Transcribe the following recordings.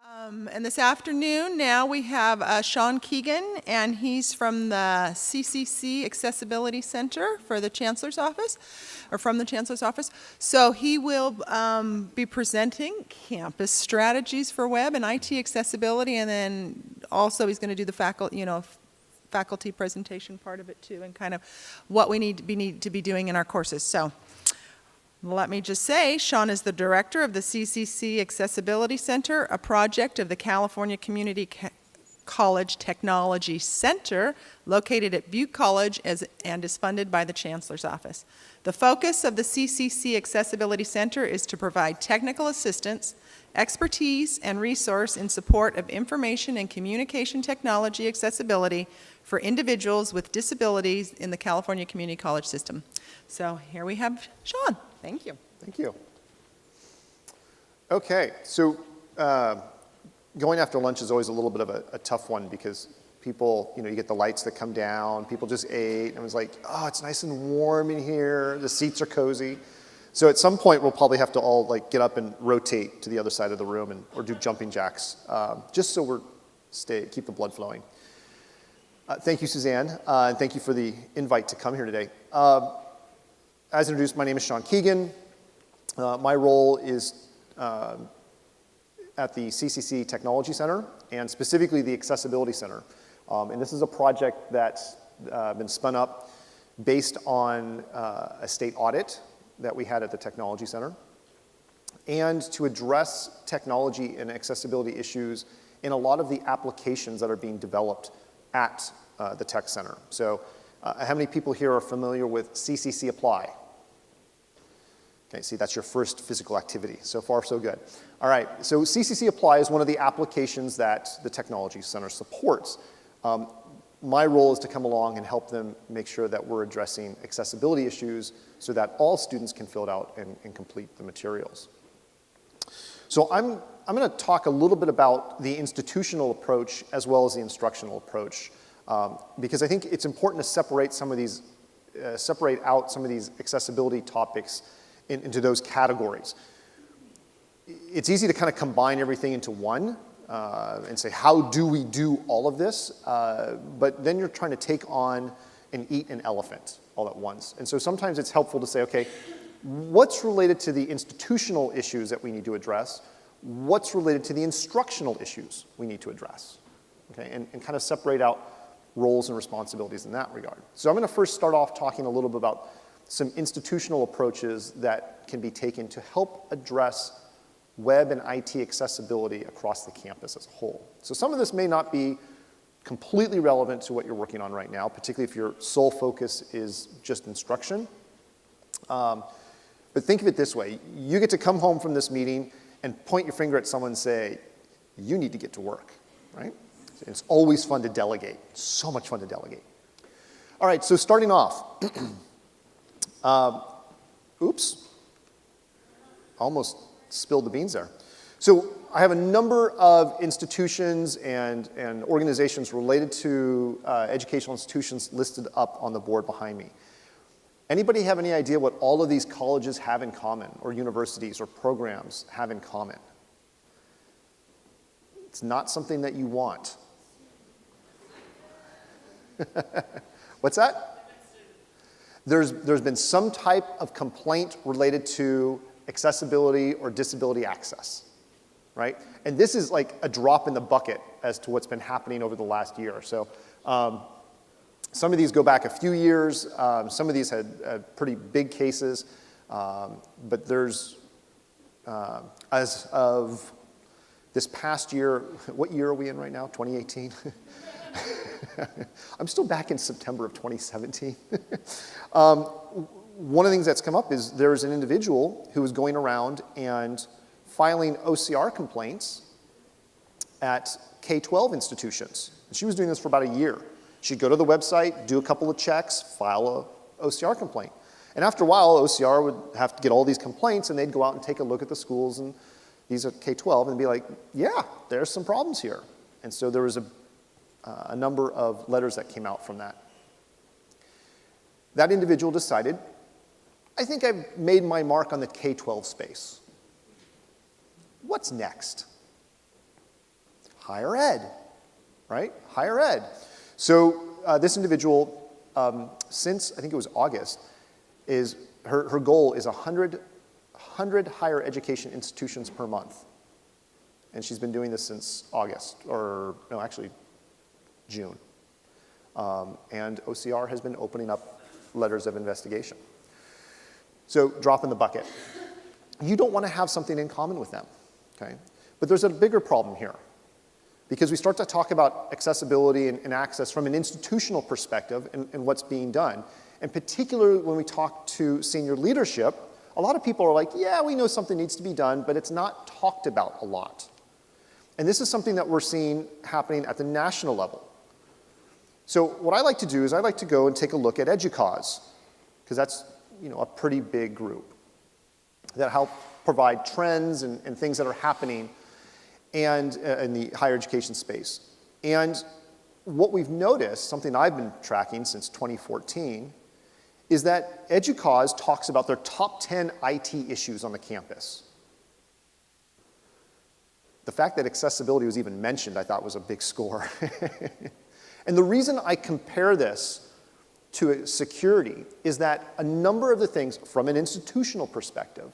And this afternoon, now we have Sean Keegan, and he's from the CCC Accessibility Center for the Chancellor's Office, or from the Chancellor's Office. So he will be presenting campus strategies for web and IT accessibility, and then also he's going to do the faculty presentation part of it too, and kind of what we need to be doing in our courses. So let me just say, Sean is the director of the CCC Accessibility Center, a project of the California Community College Technology Center located at Butte College and is funded by the Chancellor's Office. The focus of the CCC Accessibility Center is to provide technical assistance, expertise, and resource in support of information and communication technology accessibility for individuals with disabilities in the California Community College system. So here we have Sean. Thank you. Thank you. Okay, so going after lunch is always a little bit of a tough one because people, you get the lights that come down, people just ate, and it was like, oh, it's nice and warm in here, the seats are cozy. So at some point, we'll probably have to all get up and rotate to the other side of the room or do jumping jacks, just so keep the blood flowing. Thank you, Suzanne, and thank you for the invite to come here today. As introduced, my name is Sean Keegan. My role is at the CCC Technology Center, and specifically the Accessibility Center. And this is a project that's been spun up based on a state audit that we had at the Technology Center, and to address technology and accessibility issues in a lot of the applications that are being developed at the Tech Center. So how many people here are familiar with CCC Apply? Okay, see, that's your first physical activity. So far, so good. All right, so CCC Apply is one of the applications that the Technology Center supports. My role is to come along and help them make sure that we're addressing accessibility issues so that all students can fill it out and complete the materials. So I'm going to talk a little bit about the institutional approach as well as the instructional approach, because I think it's important to separate out some of these accessibility topics into those categories. It's easy to kind of combine everything into one and say, how do we do all of this? But then you're trying to take on and eat an elephant all at once. And so sometimes it's helpful to say, okay, what's related to the institutional issues that we need to address? What's related to the instructional issues we need to address? Okay, and kind of separate out roles and responsibilities in that regard. So I'm going to first start off talking a little bit about some institutional approaches that can be taken to help address web and IT accessibility across the campus as a whole. So some of this may not be completely relevant to what you're working on right now, particularly if your sole focus is just instruction. But think of it this way. You get to come home from this meeting and point your finger at someone and say, you need to get to work, right? It's always fun to delegate. So much fun to delegate. All right, so starting off. Oops. Almost spilled the beans there. So I have a number of institutions and organizations related to educational institutions listed up on the board behind me. Anybody have any idea what all of these colleges have in common, or universities or programs have in common? It's not something that you want. What's that? There's been some type of complaint related to accessibility or disability access, right? And this is like a drop in the bucket as to what's been happening over the last year. So some of these go back a few years. Some of these had pretty big cases. But there's, as of this past year, what year are we in right now? 2018? I'm still back in September of 2017. One of the things that's come up is there's an individual who was going around and filing OCR complaints at K-12 institutions. And she was doing this for about a year. She'd go to the website, do a couple of checks, file a OCR complaint. And after a while, OCR would have to get all these complaints, and they'd go out and take a look at the schools, and these are K-12, and be like, yeah, there's some problems here. And so there was a number of letters that came out from that. That individual decided, I think I've made my mark on the K-12 space. What's next? Higher ed, right? Higher ed. So this individual, since I think it was August, is her goal is 100 higher education institutions per month. And she's been doing this since August, or no, actually June. And OCR has been opening up letters of investigation. So drop in the bucket. You don't want to have something in common with them, okay? But there's a bigger problem here, because we start to talk about accessibility and access from an institutional perspective and what's being done. And particularly when we talk to senior leadership, a lot of people are like, yeah, we know something needs to be done, but it's not talked about a lot. And this is something that we're seeing happening at the national level. So what I like to do is I like to go and take a look at EDUCAUSE, because that's a pretty big group that help provide trends and things that are happening and in the higher education space. And what we've noticed, something I've been tracking since 2014, is that EDUCAUSE talks about their top 10 IT issues on the campus. The fact that accessibility was even mentioned, I thought, was a big score. And the reason I compare this to security is that a number of the things, from an institutional perspective,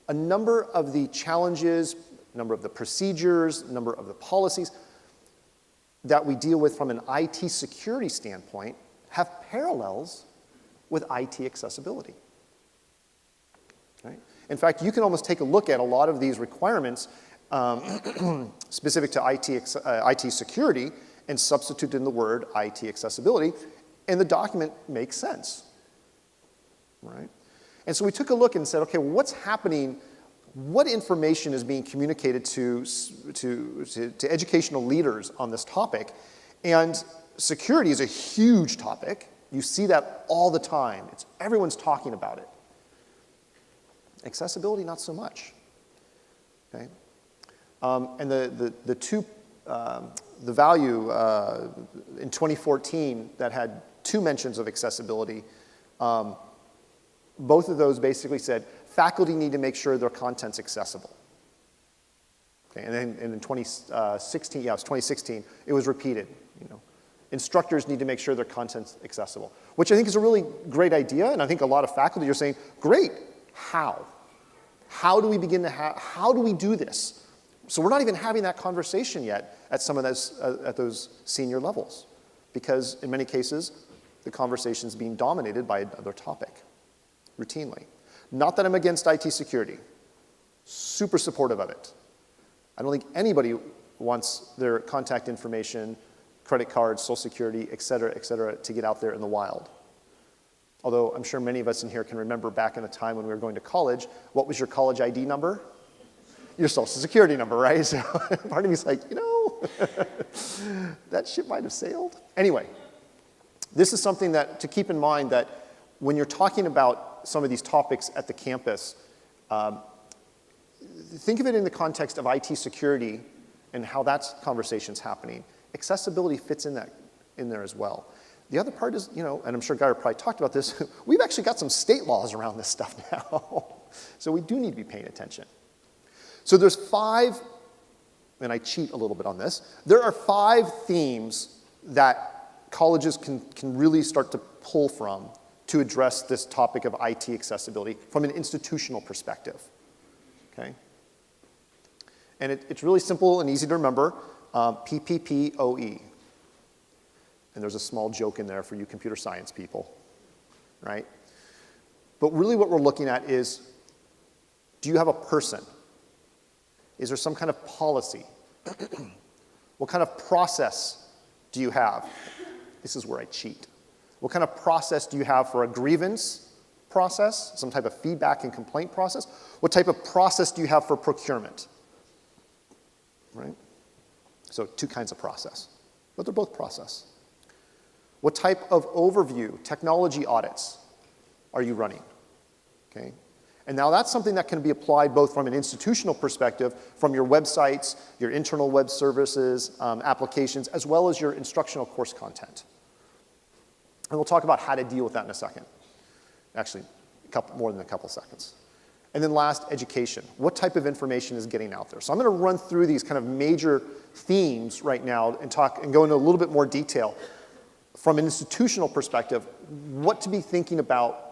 a number of the challenges, a number of the procedures, a number of the policies that we deal with from an IT security standpoint have parallels with IT accessibility. Right? In fact, you can almost take a look at a lot of these requirements specific to IT security and substitute in the word IT accessibility, and the document makes sense. Right? And so we took a look and said, okay, well, what's happening? What information is being communicated to educational leaders on this topic? And security is a huge topic. You see that all the time. Everyone's talking about it. Accessibility, not so much. Okay? And the value in 2014 that had 2 mentions of accessibility, both of those basically said faculty need to make sure their content's accessible. Okay, and then in 2016, it was 2016, it was repeated. Instructors need to make sure their content's accessible, which I think is a really great idea, and I think a lot of faculty are saying, great, how? How do we begin to how do we do this? So we're not even having that conversation yet at some of those, at those senior levels, because in many cases, the conversation is being dominated by another topic, routinely. Not that I'm against IT security. Super supportive of it. I don't think anybody wants their contact information, credit cards, social security, et cetera, to get out there in the wild. Although I'm sure many of us in here can remember back in the time when we were going to college, what was your college ID number? Your social security number, right? So part of me is like, that ship might have sailed. Anyway, this is something that to keep in mind, that when you're talking about some of these topics at the campus, think of it in the context of IT security and how that conversation's happening. Accessibility fits in there as well. The other part is, and I'm sure Guy probably talked about this, we've actually got some state laws around this stuff now. So we do need to be paying attention. So there's 5, and I cheat a little bit on this, there are 5 themes that colleges can really start to pull from to address this topic of IT accessibility from an institutional perspective, okay? And it's really simple and easy to remember, PPPoE. And there's a small joke in there for you computer science people, right? But really what we're looking at is, do you have a person? Is there some kind of policy? What kind of process do you have? This is where I cheat. What kind of process do you have for a grievance process, some type of feedback and complaint process? What type of process do you have for procurement? Right? So 2 kinds of process, but they're both process. What type of overview, technology audits are you running? Okay? And now that's something that can be applied both from an institutional perspective, from your websites, your internal web services, applications, as well as your instructional course content. And we'll talk about how to deal with that in a second. Actually, more than a couple seconds. And then last, education. What type of information is getting out there? So I'm going to run through these kind of major themes right now and talk and go into a little bit more detail from an institutional perspective, what to be thinking about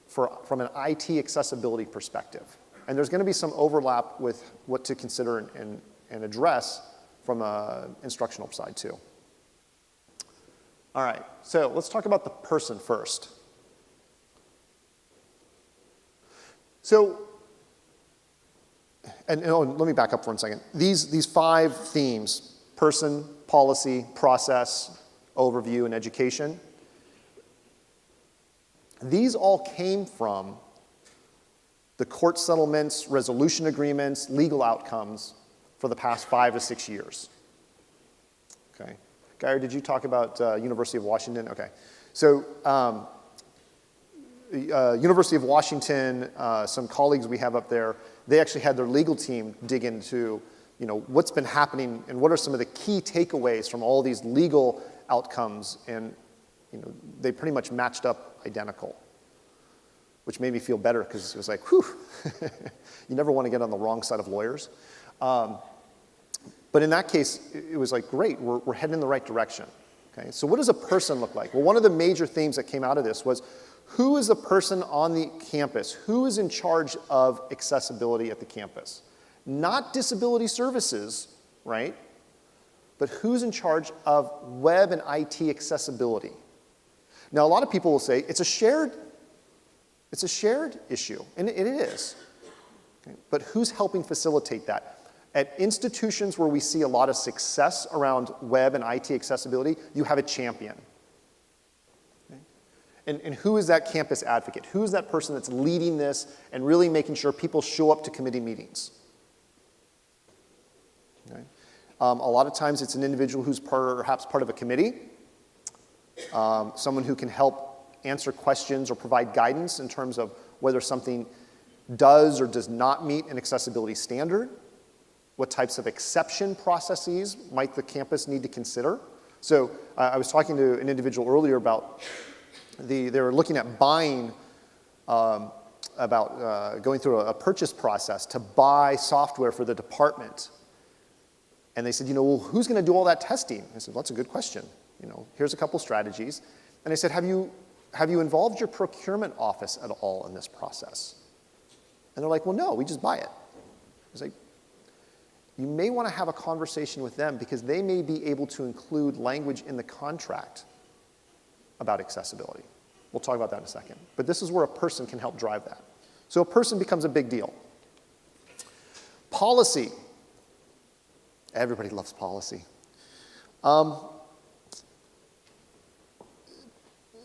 from an IT accessibility perspective. And there's going to be some overlap with what to consider and address from an instructional side too. All right, so let's talk about the person first. So, let me back up for 1 second. These 5 themes, person, policy, process, overview, and education, these all came from the court settlements, resolution agreements, legal outcomes for the past 5 to 6 years. Okay. Geir, did you talk about University of Washington? Okay. So, University of Washington, some colleagues we have up there, they actually had their legal team dig into, what's been happening and what are some of the key takeaways from all these legal outcomes, and they pretty much matched up identical, which made me feel better because it was like, whew, you never want to get on the wrong side of lawyers. But in that case, it was like, great, we're heading in the right direction. Okay, so what does a person look like? Well, one of the major themes that came out of this was, who is the person on the campus? Who is in charge of accessibility at the campus? Not disability services, right? But who's in charge of web and IT accessibility? Now, a lot of people will say it's a shared issue, and it is. Okay? But who's helping facilitate that? At institutions where we see a lot of success around web and IT accessibility, you have a champion. And who is that campus advocate? Who is that person that's leading this and really making sure people show up to committee meetings? Okay. A lot of times it's an individual who's perhaps part of a committee, someone who can help answer questions or provide guidance in terms of whether something does or does not meet an accessibility standard, what types of exception processes might the campus need to consider. So I was talking to an individual earlier about they were looking at buying, going through a purchase process to buy software for the department. And they said, well, who's going to do all that testing? I said, well, that's a good question. Here's a couple strategies. And I said, have you involved your procurement office at all in this process? And they're like, well, no, we just buy it. I was like, you may want to have a conversation with them because they may be able to include language in the contract about accessibility. We'll talk about that in a second. But this is where a person can help drive that. So a person becomes a big deal. Policy. Everybody loves policy.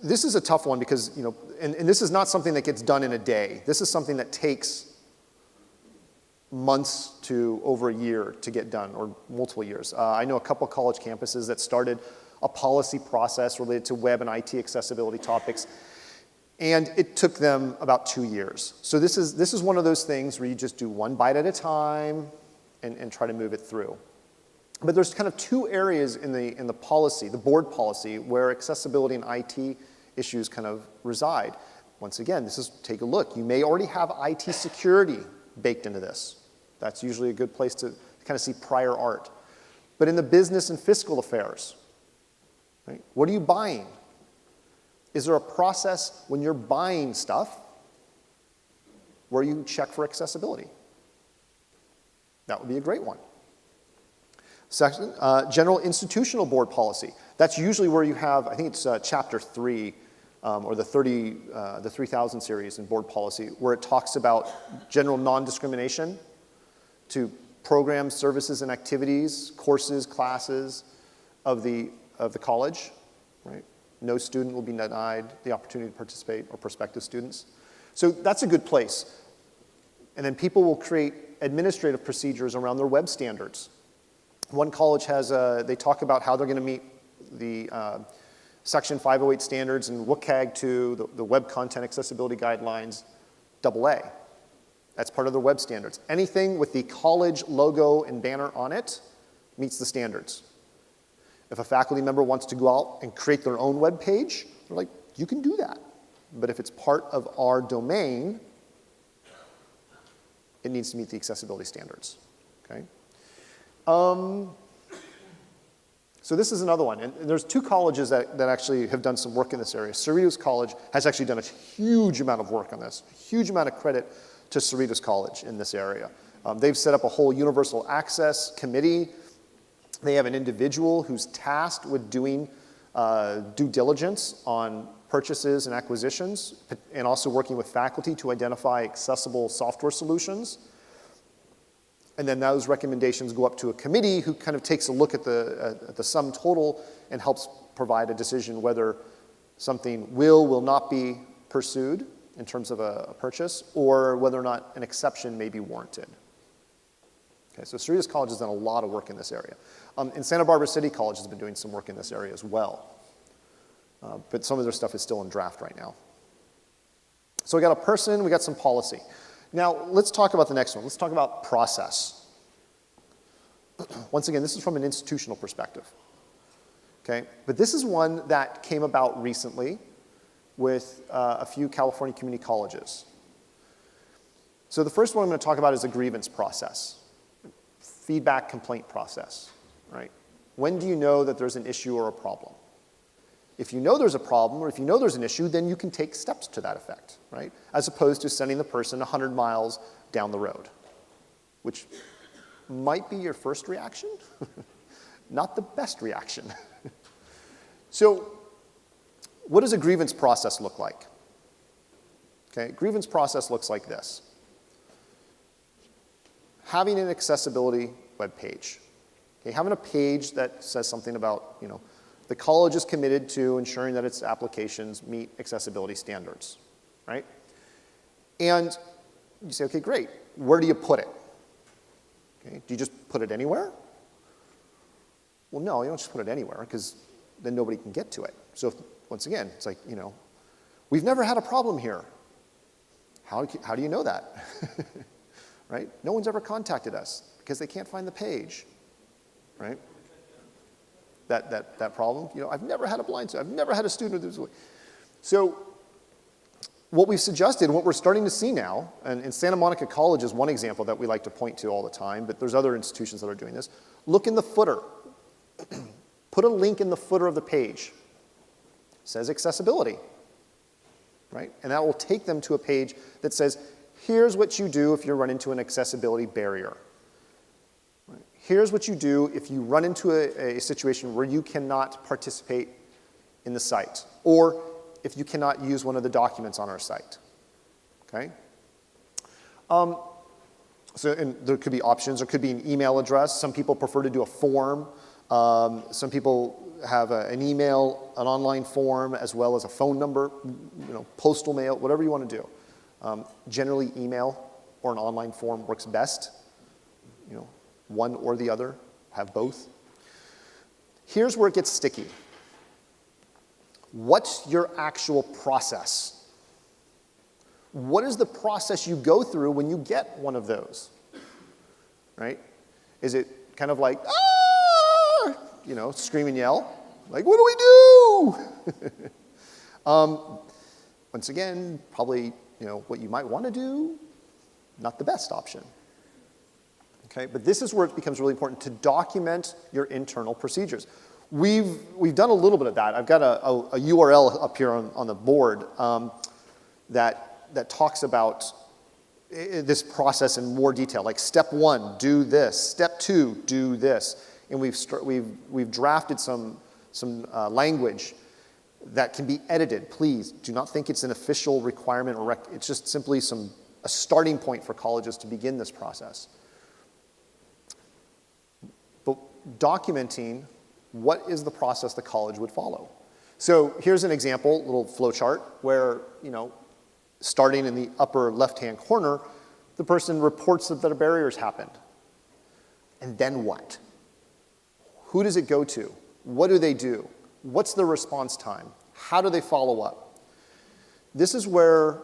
This is a tough one because, and this is not something that gets done in a day. This is something that takes months to over a year to get done, or multiple years. I know a couple college campuses that started a policy process related to web and IT accessibility topics, and it took them about 2 years. So this is one of those things where you just do one bite at a time and try to move it through. But there's kind of 2 areas in the policy, the board policy, where accessibility and IT issues kind of reside. Once again, take a look. You may already have IT security baked into this. That's usually a good place to kind of see prior art. But in the business and fiscal affairs, right, what are you buying? Is there a process when you're buying stuff where you check for accessibility? That would be a great one. Section, general institutional board policy. That's usually where you have, I think it's chapter 3, or the 3000 series in board policy, where it talks about general non-discrimination to programs, services, and activities, courses, classes of the college, right? No student will be denied the opportunity to participate, or prospective students. So that's a good place. And then people will create administrative procedures around their web standards. One college has, they talk about how they're going to meet the Section 508 standards and WCAG 2, the Web Content Accessibility Guidelines, AA. That's part of their web standards. Anything with the college logo and banner on it meets the standards. If a faculty member wants to go out and create their own web page, they're like, you can do that. But if it's part of our domain, it needs to meet the accessibility standards, okay? So this is another one, and there's two colleges that actually have done some work in this area. Cerritos College has actually done a huge amount of work on this, huge amount of credit to Cerritos College in this area. They've set up a whole universal access committee. They have an individual who's tasked with doing due diligence on purchases and acquisitions, and also working with faculty to identify accessible software solutions. And then those recommendations go up to a committee who kind of takes a look at the sum total and helps provide a decision whether something will not be pursued in terms of a purchase, or whether or not an exception may be warranted. Okay, so Cerritos College has done a lot of work in this area. And Santa Barbara City College has been doing some work in this area as well. But some of their stuff is still in draft right now. So we got a person, we got some policy. Now, let's talk about the next one. Let's talk about process. Once again, this is from an institutional perspective. Okay? But this is one that came about recently with a few California community colleges. So the first one I'm going to talk about is a grievance process, feedback complaint process, right? When do you know that there's an issue or a problem? If you know there's a problem, or if you know there's an issue, then you can take steps to that effect, right? As opposed to sending the person 100 miles down the road, which might be your first reaction, not the best reaction. So what does a grievance process look like? Okay, grievance process looks like this. Having an accessibility web page. Okay, having a page that says something about, the college is committed to ensuring that its applications meet accessibility standards, right? And you say, okay, great. Where do you put it? Okay, do you just put it anywhere? Well, no, you don't just put it anywhere, because then nobody can get to it. So once again, it's like, we've never had a problem here. How do you know that? Right? No one's ever contacted us because they can't find the page, right? That problem. I've never had a blind student. I've never had a student with this. So what we've suggested, what we're starting to see now, and Santa Monica College is one example that we like to point to all the time, but there's other institutions that are doing this. Look in the footer. Put a link in the footer of the page. It says accessibility, right? And that will take them to a page that says, here's what you do if you run into an accessibility barrier. Here's what you do if you run into a situation where you cannot participate in the site, or if you cannot use one of the documents on our site. Okay? And there could be options. There could be an email address. Some people prefer to do a form. Some people have an email, an online form, as well as a phone number, postal mail, whatever you want to do. Generally, email or an online form works best. One or the other, have both. Here's where it gets sticky. What's your actual process? What is the process you go through when you get one of those? Right? Is it kind of like, scream and yell? Like, what do we do? Once again, probably, what you might want to do, not the best option. Okay, but this is where it becomes really important to document your internal procedures. We've done a little bit of that. I've got a URL up here on the board that talks about this process in more detail. Like step 1, do this. Step 2, do this. And we've drafted some language that can be edited. Please do not think it's an official requirement or it's just simply a starting point for colleges to begin this process. But documenting what is the process the college would follow. So here's an example, little flow chart, where, starting in the upper left-hand corner, the person reports that their barriers happened. And then what? Who does it go to? What do they do? What's the response time? How do they follow up? This is where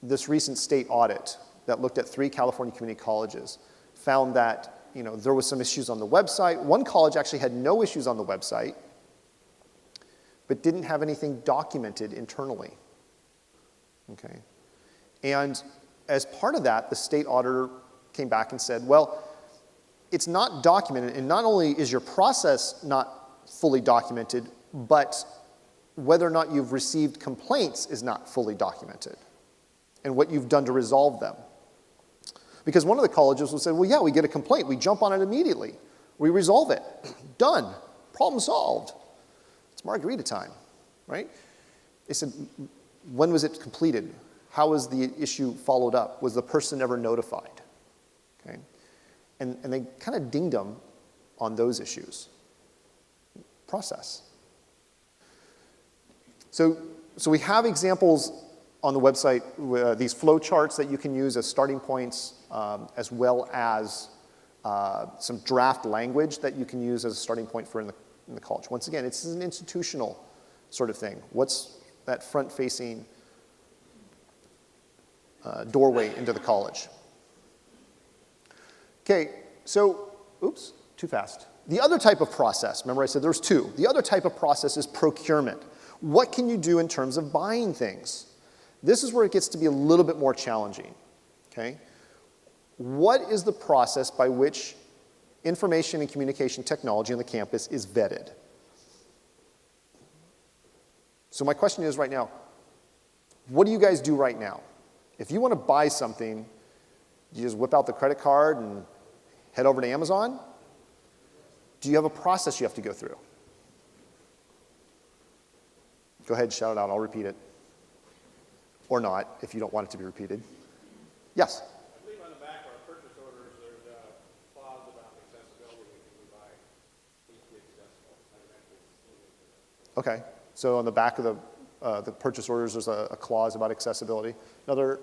this recent state audit that looked at 3 California community colleges found that there was some issues on the website. One college actually had no issues on the website, but didn't have anything documented internally. Okay, and as part of that, the state auditor came back and said, well, it's not documented, and not only is your process not fully documented, but whether or not you've received complaints is not fully documented, and what you've done to resolve them. Because one of the colleges will say, well, yeah, we get a complaint, we jump on it immediately, we resolve it, done, problem solved. It's margarita time, right? They said, when was it completed? How was the issue followed up? Was the person ever notified? Okay? And they kind of dinged them on those issues. Process. So we have examples on the website, these flow charts that you can use as starting points, as well as some draft language that you can use as a starting point for in the college. Once again, it's an institutional sort of thing. What's that front-facing doorway into the college? Okay, so, oops, too fast. The other type of process, remember I said there's two. The other type of process is procurement. What can you do in terms of buying things? This is where it gets to be a little bit more challenging, okay? What is the process by which information and communication technology on the campus is vetted? So my question is right now, what do you guys do right now? If you want to buy something, you just whip out the credit card and head over to Amazon? Do you have a process you have to go through? Go ahead, shout it out, I'll repeat it. Or not, if you don't want it to be repeated. Yes? I believe on the back of our purchase orders, there's a clause about accessibility when we buy easily accessible. Okay, so on the back of the purchase orders, there's a clause about accessibility. Another.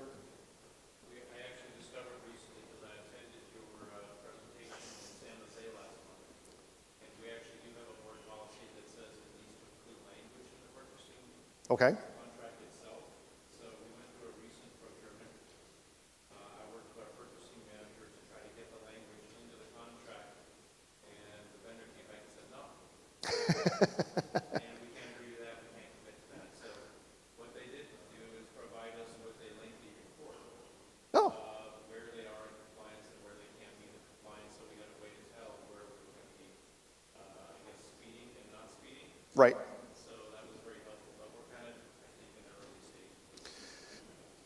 I actually discovered recently, because I attended your presentation in San Jose last month, and we actually do have a board policy that says it needs to include language in the purchasing Okay. contract itself. So we went through a recent procurement. I worked with our purchasing manager to try to get the language into the contract, and the vendor came back and said no. And we can't agree to that, we can't commit to that. So what they did do is provide us with a lengthy report Oh, of where they are in compliance and where they can't be in compliance, so we got a way to tell where we're going to be, I guess, speeding and not speeding. right. So that was very helpful, but we're kind of, I think, in the early stages.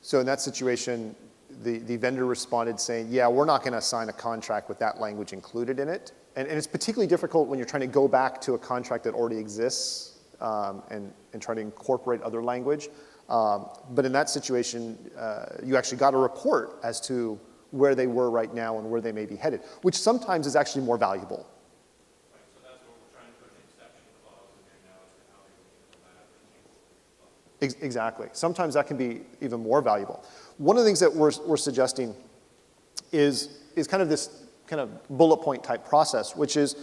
So in that situation, the vendor responded saying, yeah, we're not going to sign a contract with that language included in it. And it's particularly difficult when you're trying to go back to a contract that already exists and try to incorporate other language. But in that situation, you actually got a report as to where they were right now and where they may be headed, which sometimes is actually more valuable. Right, so that's what we're trying to put an exception clause in there now as to how they would handle that. Exactly. Sometimes that can be even more valuable. One of the things that we're suggesting is kind of this kind of bullet point type process, which is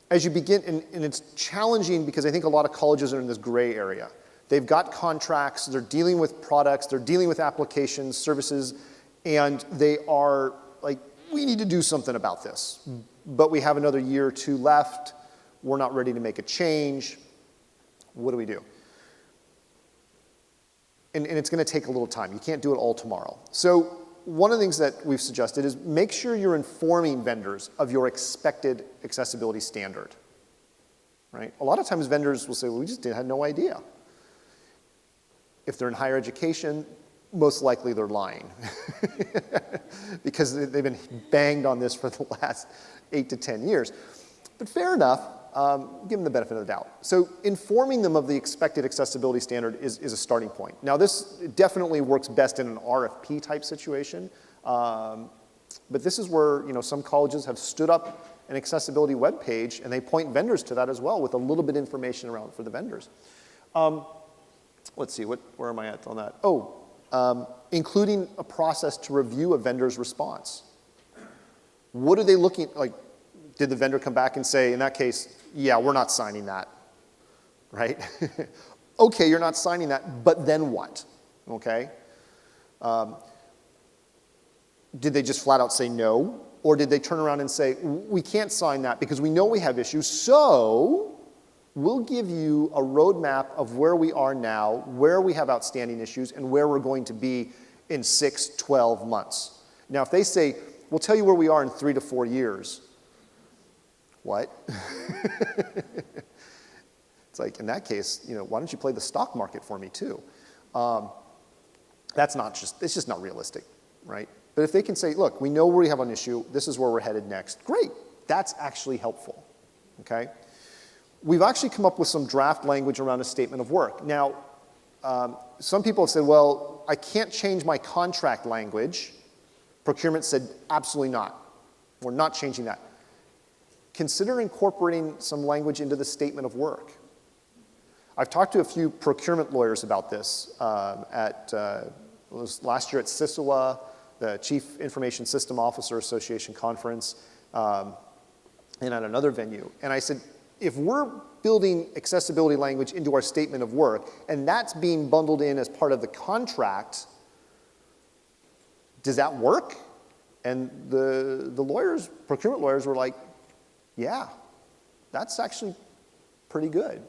as you begin, and it's challenging because I think a lot of colleges are in this gray area. They've got contracts, they're dealing with products, they're dealing with applications, services, and they are like, we need to do something about this. But we have another year or two left, we're not ready to make a change. What do we do? And it's going to take a little time. You can't do it all tomorrow. So one of the things that we've suggested is make sure you're informing vendors of your expected accessibility standard. Right? A lot of times vendors will say, well, we just had no idea. If they're in higher education, most likely they're lying because they've been banged on this for the last 8 to 10 years. But fair enough, give them the benefit of the doubt. So informing them of the expected accessibility standard is a starting point. Now this definitely works best in an RFP type situation, but this is where some colleges have stood up an accessibility web page and they point vendors to that as well with a little bit of information around for the vendors. Let's see, where am I at on that? Including a process to review a vendor's response. What are they looking, like, did the vendor come back and say, in that case, yeah, we're not signing that, right? Okay, you're not signing that, but then what, okay? Did they just flat out say no? Or did they turn around and say, we can't sign that because we know we have issues, so we'll give you a roadmap of where we are now, where we have outstanding issues, and where we're going to be in 6, 12 months. Now, if they say, we'll tell you where we are in 3 to 4 years, what? It's like, in that case, why don't you play the stock market for me too? It's just not realistic, right? But if they can say, look, we know where we have an issue, this is where we're headed next, great. That's actually helpful, okay? We've actually come up with some draft language around a statement of work. Now, some people have said, well, I can't change my contract language. Procurement said, absolutely not. We're not changing that. Consider incorporating some language into the statement of work. I've talked to a few procurement lawyers about this it was last year at CISOA, the Chief Information System Officer Association conference, and at another venue. And I said, if we're building accessibility language into our statement of work, and that's being bundled in as part of the contract, does that work? And the lawyers, procurement lawyers, were like, yeah, that's actually pretty good.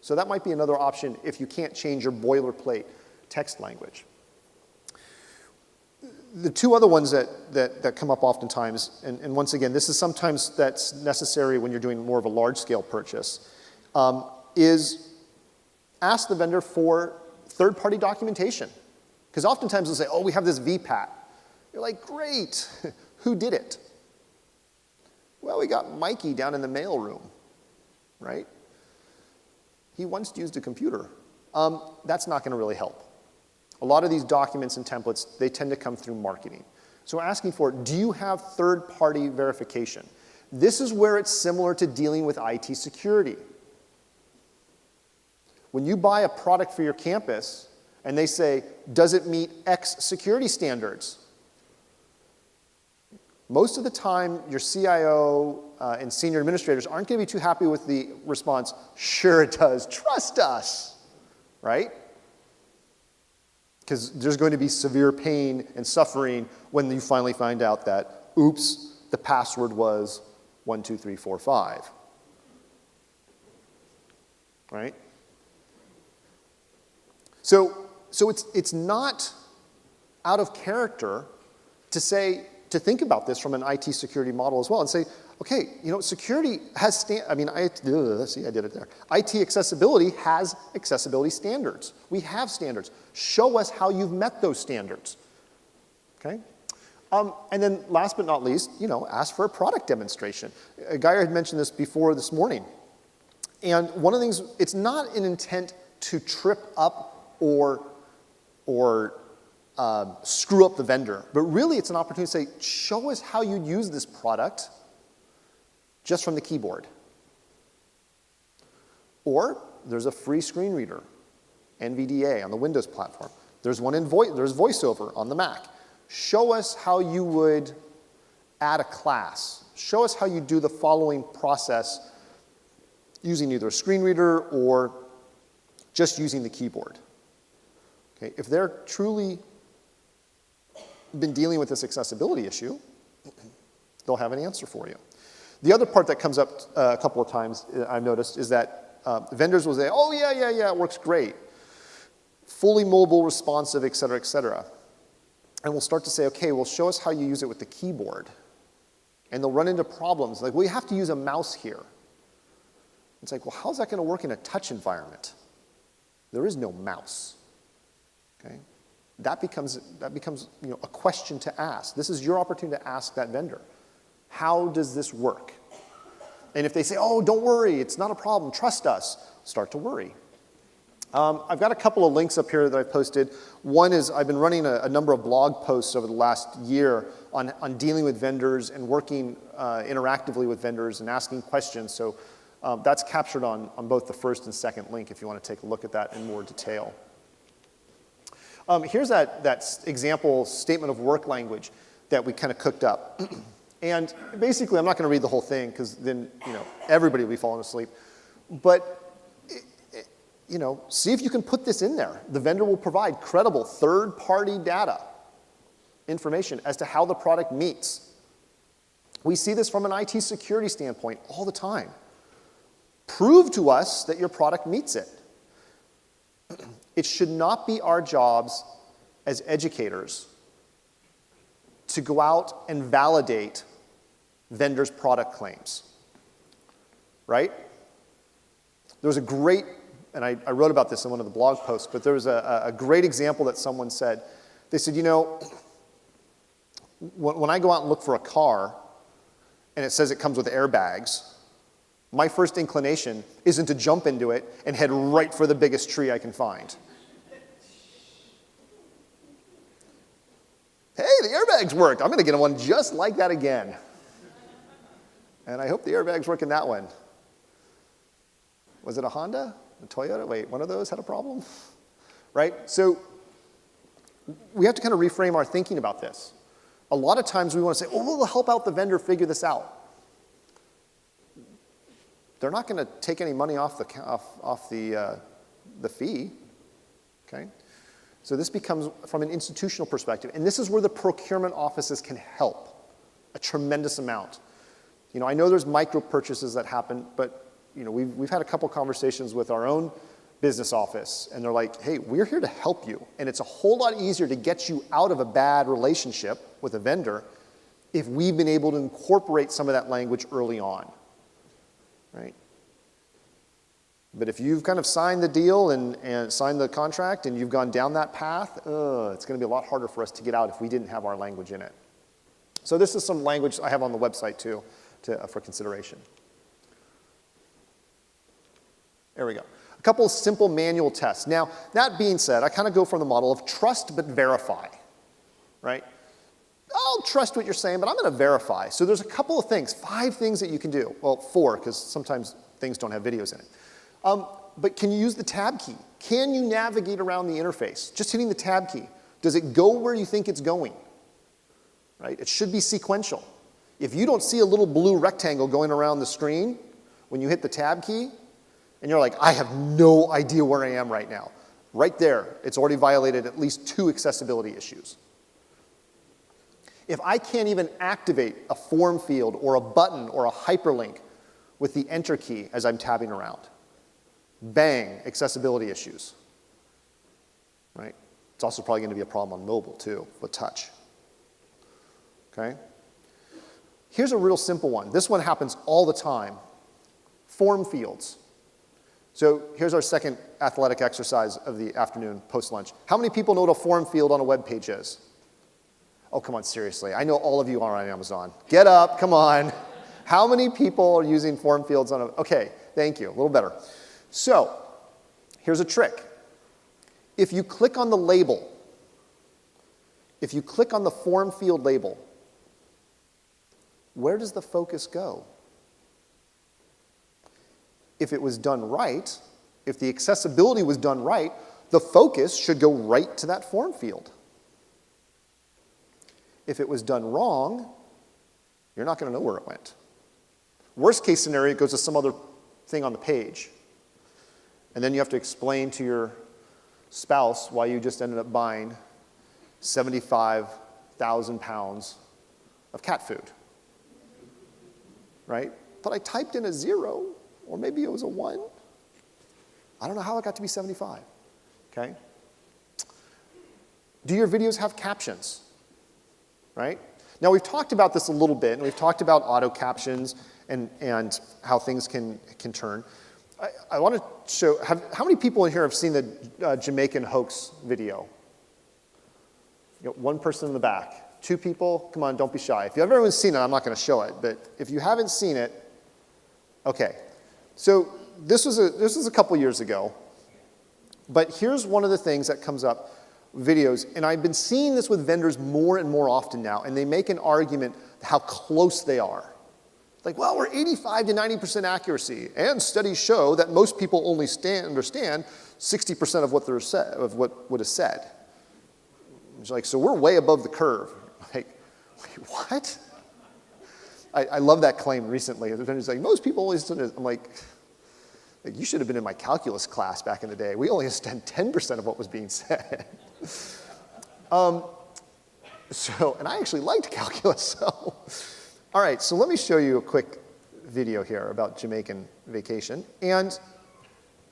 So that might be another option if you can't change your boilerplate text language. The two other ones that come up oftentimes, and once again, this is sometimes that's necessary when you're doing more of a large-scale purchase, is ask the vendor for third-party documentation. Because oftentimes they'll say, oh, we have this VPAT. You're like, great. Who did it? Well, we got Mikey down in the mailroom, right? He once used a computer. That's not going to really help. A lot of these documents and templates, they tend to come through marketing. So we're asking for, do you have third-party verification? This is where it's similar to dealing with IT security. When you buy a product for your campus, and they say, does it meet X security standards? Most of the time, your CIO and senior administrators aren't going to be too happy with the response, sure it does, trust us, right? Because there's going to be severe pain and suffering when you finally find out that, oops, the password was 12345, right? So it's not out of character to think about this from an IT security model as well and say, okay, security has, I did it there. IT accessibility has accessibility standards. We have standards. Show us how you've met those standards, okay? And then last but not least, ask for a product demonstration. Guy had mentioned this before this morning. And one of the things, it's not an intent to trip up or screw up the vendor, but really it's an opportunity to say, show us how you'd use this product just from the keyboard. Or there's a free screen reader, NVDA on the Windows platform. There's one there's VoiceOver on the Mac. Show us how you would add a class. Show us how you do the following process using either a screen reader or just using the keyboard. Okay, if they're truly been dealing with this accessibility issue, they'll have an answer for you. The other part that comes up a couple of times I've noticed is that vendors will say, oh, yeah, it works great. Fully mobile, responsive, et cetera, et cetera. And we'll start to say, okay, well, show us how you use it with the keyboard. And they'll run into problems like, well, you have to use a mouse here. It's like, well, how's that going to work in a touch environment? There is no mouse. Okay? That becomes a question to ask. This is your opportunity to ask that vendor. How does this work? And if they say, oh, don't worry, it's not a problem, trust us, start to worry. I've got a couple of links up here that I've posted. One is I've been running a number of blog posts over the last year on dealing with vendors and working interactively with vendors and asking questions. So that's captured on both the first and second link if you want to take a look at that in more detail. Here's that example statement of work language that we kind of cooked up. And basically, I'm not going to read the whole thing because then everybody will be falling asleep. But see if you can put this in there. The vendor will provide credible third-party data information as to how the product meets. We see this from an IT security standpoint all the time. Prove to us that your product meets it. It should not be our jobs as educators to go out and validate vendors' product claims, right? There was a great, and I wrote about this in one of the blog posts, but there was a great example that someone said. They said, you know, when I go out and look for a car and it says it comes with airbags, my first inclination isn't to jump into it and head right for the biggest tree I can find. Hey, the airbags worked. I'm going to get one just like that again. And I hope the airbags work in that one. Was it a Honda? A Toyota? Wait, one of those had a problem? Right? So we have to kind of reframe our thinking about this. A lot of times we want to say, oh, we'll help out the vendor figure this out. They're not going to take any money off the fee, okay? So this becomes from an institutional perspective, and this is where the procurement offices can help a tremendous amount. You know, I know there's micro purchases that happen, but you know, we've had a couple conversations with our own business office, and they're like, hey, we're here to help you, and it's a whole lot easier to get you out of a bad relationship with a vendor if we've been able to incorporate some of that language early on. Right? But if you've kind of signed the deal and signed the contract and you've gone down that path, it's going to be a lot harder for us to get out if we didn't have our language in it. So this is some language I have on the website too for consideration. There we go. A couple of simple manual tests. Now, that being said, I kind of go from the model of trust but verify, right? I'll trust what you're saying, but I'm going to verify. So there's a couple of things, 5 things that you can do. Well, 4, because sometimes things don't have videos in it. But can you use the tab key? Can you navigate around the interface? Just hitting the tab key. Does it go where you think it's going? Right? It should be sequential. If you don't see a little blue rectangle going around the screen when you hit the tab key, and you're like, I have no idea where I am right now. Right there, it's already violated at least 2 accessibility issues. If I can't even activate a form field or a button or a hyperlink with the enter key as I'm tabbing around, bang, accessibility issues. Right? It's also probably going to be a problem on mobile too, with touch. Okay? Here's a real simple one. This one happens all the time. Form fields. So here's our second athletic exercise of the afternoon post-lunch. How many people know what a form field on a web page is? Oh, come on, seriously. I know all of you are on Amazon. Get up, come on. How many people are using form fields on a... Okay, thank you, a little better. So, here's a trick. If you click on the label, if you click on the form field label, where does the focus go? If it was done right, if the accessibility was done right, the focus should go right to that form field. If it was done wrong, you're not going to know where it went. Worst case scenario, it goes to some other thing on the page. And then you have to explain to your spouse why you just ended up buying 75,000 pounds of cat food. Right? But I typed in a 0, or maybe it was a 1. I don't know how it got to be 75. Okay? Do your videos have captions? Right? Now, we've talked about this a little bit, and we've talked about auto captions and how things can turn. I want to show, how many people in here have seen the Jamaican hoax video? You got 1 person in the back. 2 people, come on, don't be shy. If everyone's seen it, I'm not going to show it, but if you haven't seen it, okay. So this was a couple years ago, but here's one of the things that comes up, videos, and I've been seeing this with vendors more and more often now, and they make an argument how close they are. Like, well, we're 85 to 90% accuracy, and studies show that most people only understand 60% of what is said. It's like, so we're way above the curve. Like, wait, what? I love that claim recently. The vendor's like, most people only understand. I'm like, you should have been in my calculus class back in the day. We only understand 10% of what was being said. And I actually liked calculus, so. All right, so let me show you a quick video here about Jamaican vacation. And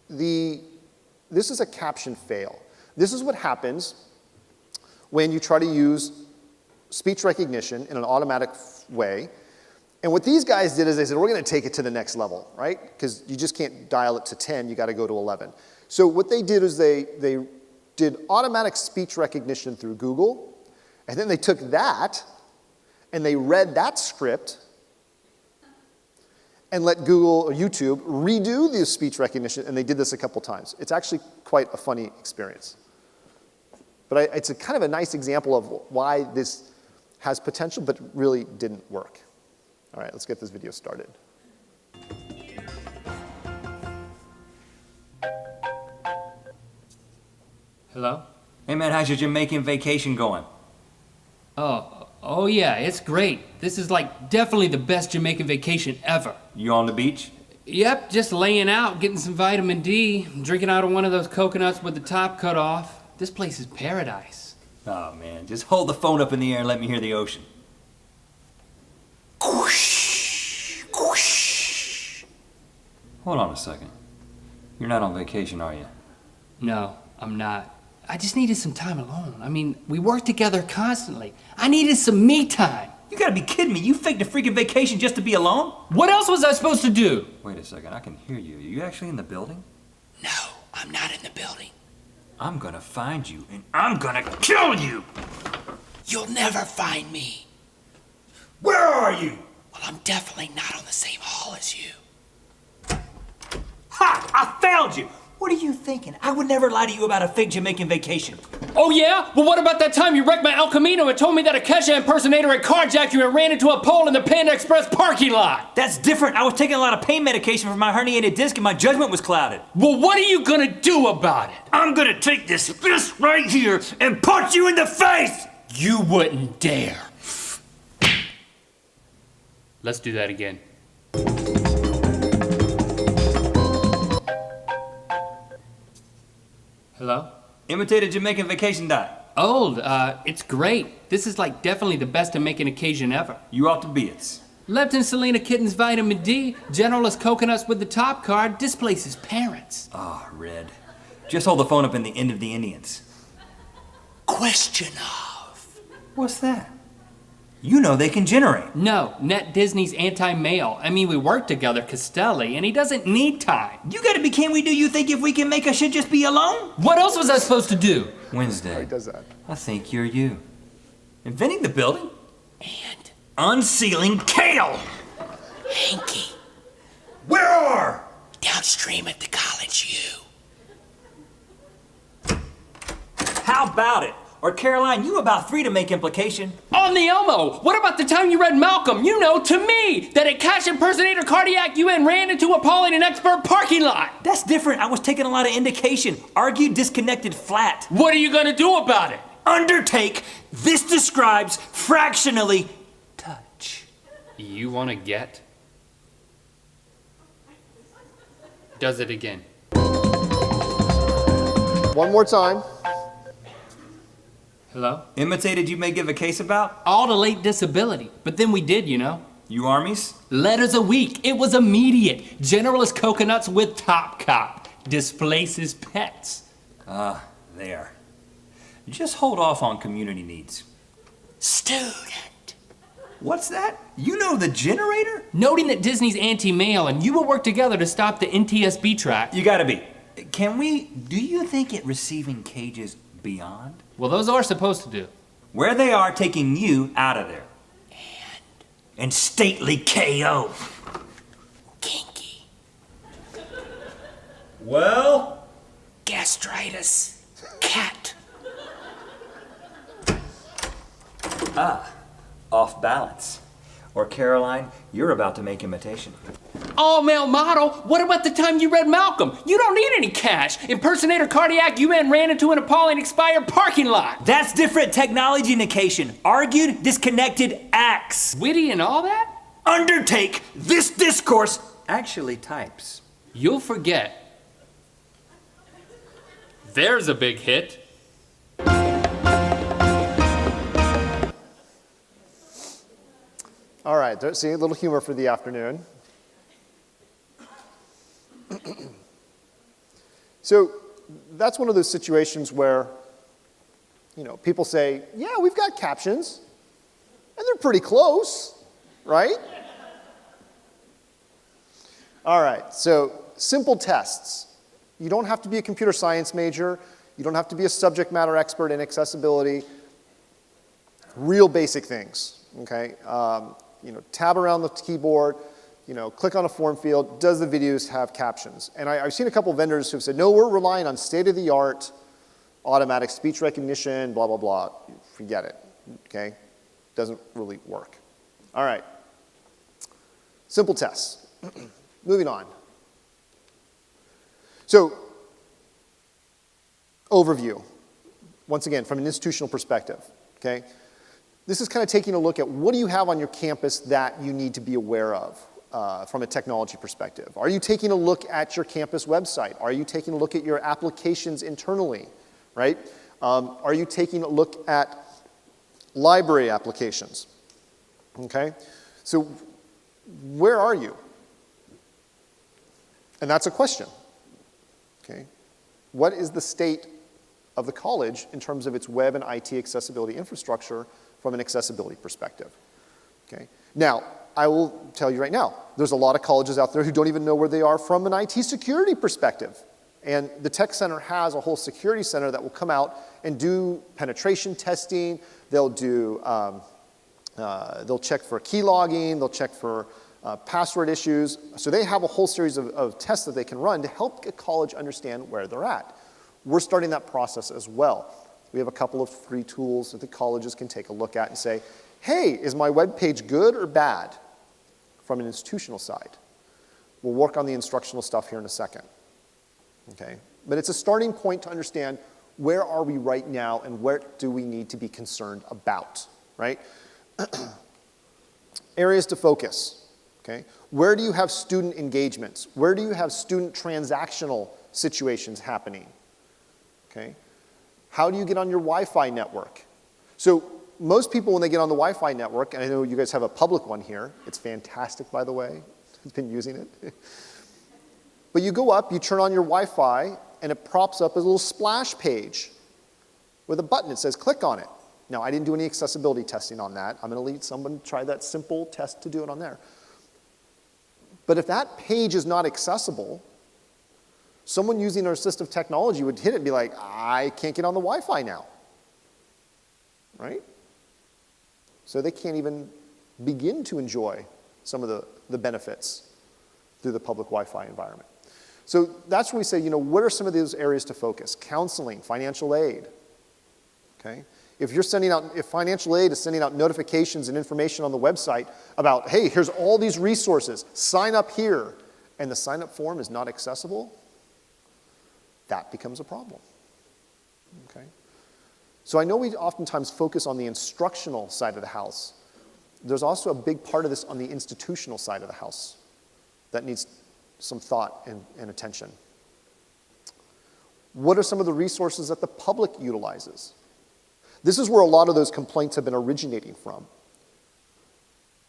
this is a caption fail. This is what happens when you try to use speech recognition in an automatic way. And what these guys did is they said, we're going to take it to the next level, right? Because you just can't dial it to 10, you got to go to 11. So what they did is they did automatic speech recognition through Google, and then they took that and they read that script and let Google or YouTube redo the speech recognition, and they did this a couple times. It's actually quite a funny experience. But it's a kind of a nice example of why this has potential, but really didn't work. All right, let's get this video started. Hello? Hey man, how's your Jamaican vacation going? Oh yeah, it's great. This is like definitely the best Jamaican vacation ever. You on the beach? Yep, just laying out, getting some vitamin D, drinking out of one of those coconuts with the top cut off. This place is paradise. Oh man, just hold the phone up in the air and let me hear the ocean. Whoosh, whoosh. Hold on a second. You're not on vacation, are you? No, I'm not. I just needed some time alone. I mean, we work together constantly. I needed some me time. You gotta be kidding me. You faked a freaking vacation just to be alone? What else was I supposed to do? Wait a second, I can hear you. Are you actually in the building? No, I'm not in the building. I'm gonna find you and I'm gonna kill you! You'll never find me. Where are you? Well, I'm definitely not on the same hall as you. Ha! I found you! What are you thinking? I would never lie to you about a fake Jamaican vacation. Oh yeah? Well, what about that time you wrecked my El Camino and told me that a Kesha impersonator had carjacked you and ran into a pole in the Panda Express parking lot? That's different. I was taking a lot of pain medication for my herniated disc and my judgment was clouded. Well, what are you gonna do about it? I'm gonna take this fist right here and punch you in the face! You wouldn't dare. Let's do that again. Hello? Imitated Jamaican vacation diet. Old, it's great. This is like definitely the best Jamaican occasion ever. You ought to be it. Leptin Selena Kitten's vitamin D, Generalist coconuts with the top card, displaces parents. Ah, Red. Just hold the phone up in the end of the Indians. Question of. What's that? You know they can generate. No, Net Disney's anti-male. I mean, we work together, Costelli, and he doesn't need time. You gotta be kidding me. Do you think if we can make, I should just be alone? What else was I supposed to do? Wednesday. He does that. I think you're you. Inventing the building? And Unsealing Kale! Hanky, Where are? downstream at the College U. How about it? Or Caroline, you about 3 to make implication. On the Elmo, what about the time you read Malcolm? You know, to me, that a cash impersonator cardiac UN ran into a Pauline and Expert parking lot. That's different. I was taking a lot of indication. Argued, disconnected, flat. What are you gonna do about it? Undertake. This describes fractionally touch. You wanna get? Does it again. One more time. Hello? Imitated you may give a case about? All the late disability, but then we did, you know. You armies? Letters a week, it was immediate. Generalist coconuts with top cop, displaces pets. There. Just hold off on community needs. Student. What's that? You know the generator? Noting that Disney's anti-male and you will work together to stop the NTSB track. You gotta be. Do you think it receiving cages beyond? Well, those are supposed to do. Where they are taking you out of there. And stately KO. Kinky. Well? Gastritis. Cat. Off balance. Or Caroline, you're about to make imitation. All male model, what about the time you read Malcolm? You don't need any cash. Impersonator cardiac UN ran into an appalling expired parking lot. That's different technology indication. Argued, disconnected, acts. Witty and all that? Undertake this discourse actually types. You'll forget. There's a big hit. All right, see, a little humor for the afternoon. So that's one of those situations where People say, yeah, we've got captions, and they're pretty close, right? All right, so simple tests. You don't have to be a computer science major. You don't have to be a subject matter expert in accessibility. Real basic things, okay? Tab around the keyboard, click on a form field. Does the videos have captions? And I've seen a couple vendors who've said, no, we're relying on state-of-the-art automatic speech recognition, blah, blah, blah. Forget it, okay? Doesn't really work. All right. Simple tests. Moving on. So, overview. Once again, from an institutional perspective, okay? This is kind of taking a look at what do you have on your campus that you need to be aware of from a technology perspective. Are you taking a look at your campus website? Are you taking a look at your applications internally, right? Are you taking a look at library applications? Okay? So where are you? And that's a question. Okay? What is the state of the college in terms of its web and IT accessibility infrastructure from an accessibility perspective? Okay? Now, I will tell you right now, there's a lot of colleges out there who don't even know where they are from an IT security perspective. And the Tech Center has a whole security center that will come out and do penetration testing. They'll check for key logging. They'll check for password issues. So they have a whole series of tests that they can run to help a college understand where they're at. We're starting that process as well. We have a couple of free tools that the colleges can take a look at and say, hey, is my web page good or bad from an institutional side? We'll work on the instructional stuff here in a second. Okay? But it's a starting point to understand where are we right now and where do we need to be concerned about, right? Areas to focus, okay? Where do you have student engagements? Where do you have student transactional situations happening, okay? How do you get on your Wi-Fi network? So most people, when they get on the Wi-Fi network, and I know you guys have a public one here. It's fantastic, by the way. I've been using it. But you go up, you turn on your Wi-Fi, and it props up as a little splash page with a button. It says, click on it. Now, I didn't do any accessibility testing on that. I'm going to leave someone try that simple test to do it on there. But if that page is not accessible, someone using our assistive technology would hit it and be like, I can't get on the Wi-Fi now. Right? So they can't even begin to enjoy some of the benefits through the public Wi-Fi environment. So that's when we say, what are some of those areas to focus? Counseling, financial aid. Okay? If financial aid is sending out notifications and information on the website about, hey, here's all these resources, sign up here, and the sign-up form is not accessible, that becomes a problem. Okay? So I know we oftentimes focus on the instructional side of the house. There's also a big part of this on the institutional side of the house that needs some thought and attention. What are some of the resources that the public utilizes? This is where a lot of those complaints have been originating from.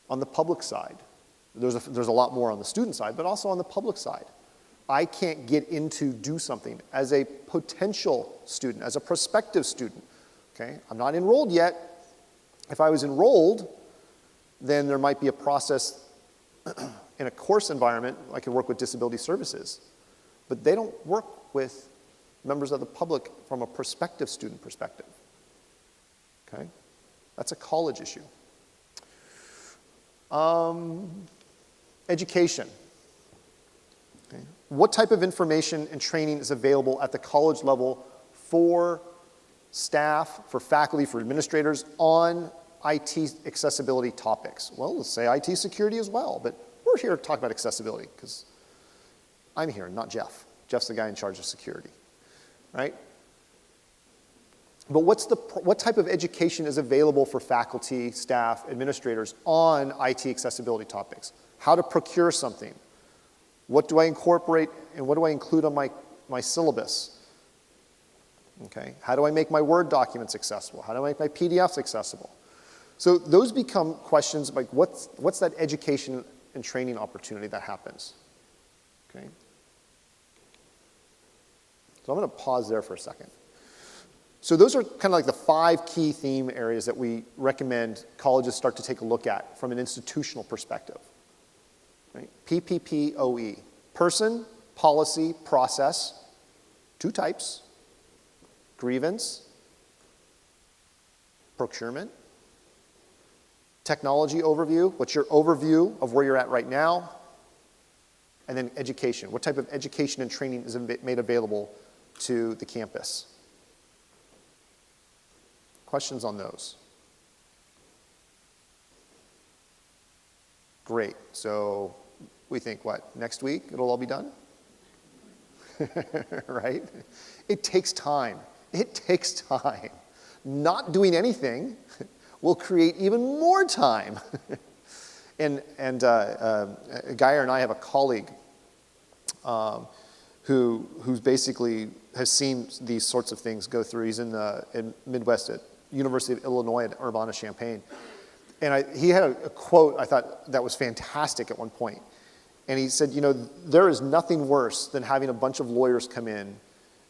On the public side, there's a lot more on the student side, but also on the public side. I can't get in to do something as a potential student, as a prospective student. Okay? I'm not enrolled yet. If I was enrolled, then there might be a process in a course environment. I could work with disability services. But they don't work with members of the public from a prospective student perspective. Okay? That's a college issue. Education. Okay. What type of information and training is available at the college level for staff, for faculty, for administrators on IT accessibility topics? Well, let's say IT security as well, but we're here to talk about accessibility because I'm here, not Jeff. Jeff's the guy in charge of security, right? But what type of education is available for faculty, staff, administrators on IT accessibility topics? How to procure something? What do I incorporate and what do I include on my syllabus? Okay. How do I make my Word documents accessible? How do I make my PDFs accessible? So those become questions like what's that education and training opportunity that happens? Okay. So I'm going to pause there for a second. So those are kind of like the 5 key theme areas that we recommend colleges start to take a look at from an institutional perspective. Right? PPPOE, person, policy, process, 2 types, grievance, procurement, technology overview, what's your overview of where you're at right now, and then education. What type of education and training is made available to the campus? Questions on those? Great. So we think, what, next week it'll all be done? Right? It takes time. It takes time. Not doing anything will create even more time. and Geyer and I have a colleague who's basically has seen these sorts of things go through. He's in Midwest at University of Illinois at Urbana-Champaign. And he had a quote I thought that was fantastic at one point. And he said, you know, there is nothing worse than having a bunch of lawyers come in,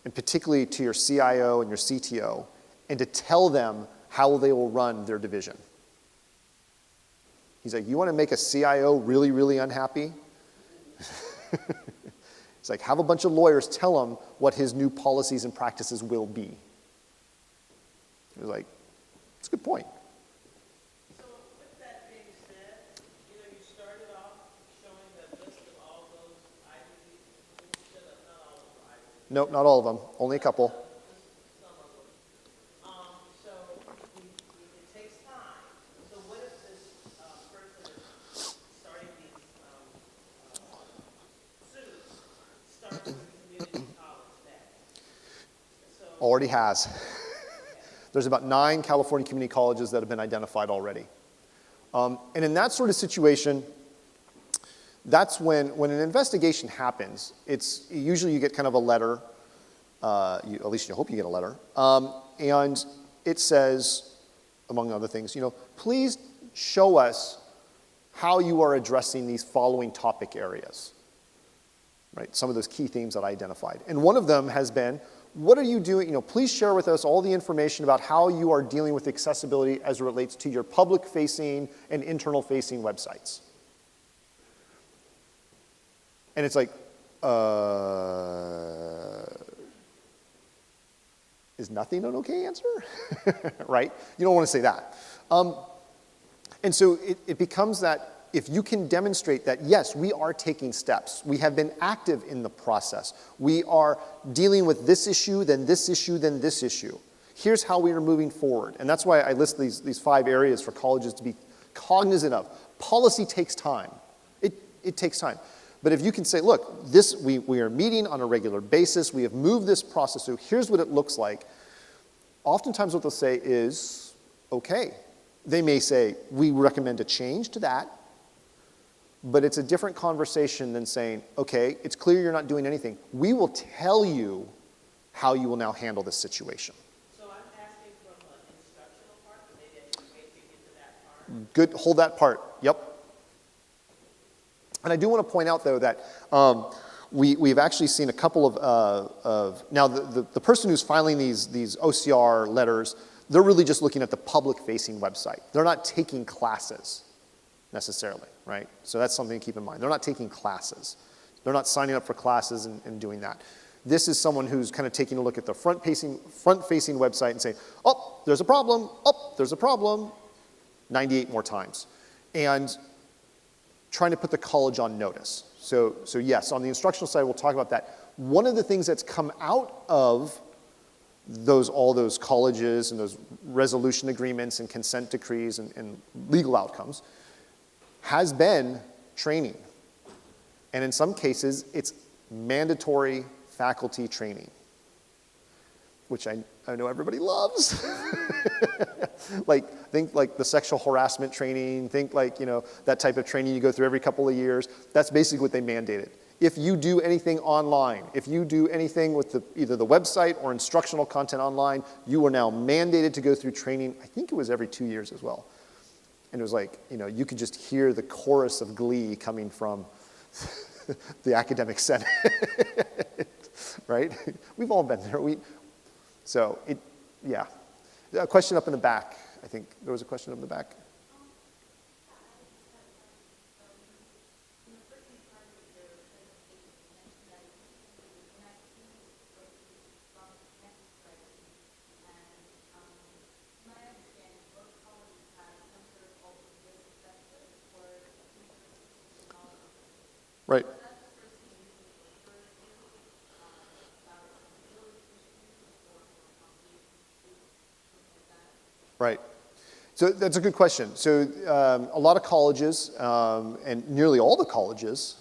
and particularly to your CIO and your CTO, and to tell them how they will run their division. He's like, you want to make a CIO really, really unhappy? It's like, have a bunch of lawyers tell him what his new policies and practices will be. He was like, that's a good point. So with that being said, you started off showing the list of all those items, instead of not all of the items. Nope, not all of them, only a couple. Some of them. So it takes time. So what if this person is starting these suits, starts with community college next? So Already has. There's about 9 California community colleges that have been identified already. And in that sort of situation, that's when an investigation happens, it's usually you get kind of a letter, at least you hope you get a letter, and it says, among other things, you know, please show us how you are addressing these following topic areas, right? Some of those key themes that I identified. And one of them has been, what are you doing? You know, please share with us all the information about how you are dealing with accessibility as it relates to your public-facing and internal-facing websites. And it's like, is nothing an okay answer? Right? You don't want to say that. And so it becomes that if you can demonstrate that, yes, we are taking steps, we have been active in the process, we are dealing with this issue, then this issue, then this issue. Here's how we are moving forward. And that's why I list these 5 areas for colleges to be cognizant of. Policy takes time. It takes time. But if you can say, look, we are meeting on a regular basis, we have moved this process through, here's what it looks like. Oftentimes what they'll say is, okay. They may say, we recommend a change to that, but it's a different conversation than saying, okay, it's clear you're not doing anything. We will tell you how you will now handle this situation. I'm asking from an instructional part, but maybe I can wait to get to that part. Good, hold that part, yep. And I do want to point out, though, that we've actually seen a couple of now the person who's filing these OCR letters, they're really just looking at the public-facing website. They're not taking classes necessarily, right? So that's something to keep in mind. They're not taking classes. They're not signing up for classes and doing that. This is someone who's kind of taking a look at the front-facing website and saying, oh, there's a problem, oh, there's a problem, 98 more times. And trying to put the college on notice. So yes, on the instructional side, we'll talk about that. One of the things that's come out of all those colleges and those resolution agreements and consent decrees and legal outcomes has been training. And in some cases, it's mandatory faculty training, which I know everybody loves. Think like the sexual harassment training, think like, you know, that type of training you go through every couple of years. That's basically what they mandated. If you do anything online, if you do anything with either the website or instructional content online, you are now mandated to go through training. I think it was every 2 years as well. And it was like, you know, you could just hear the chorus of glee coming from the academic senate, right? We've all been there. So Yeah. A question up in the back. I think there was a question up in the back. Right. Right. So that's a good question. So a lot of colleges, and nearly all the colleges,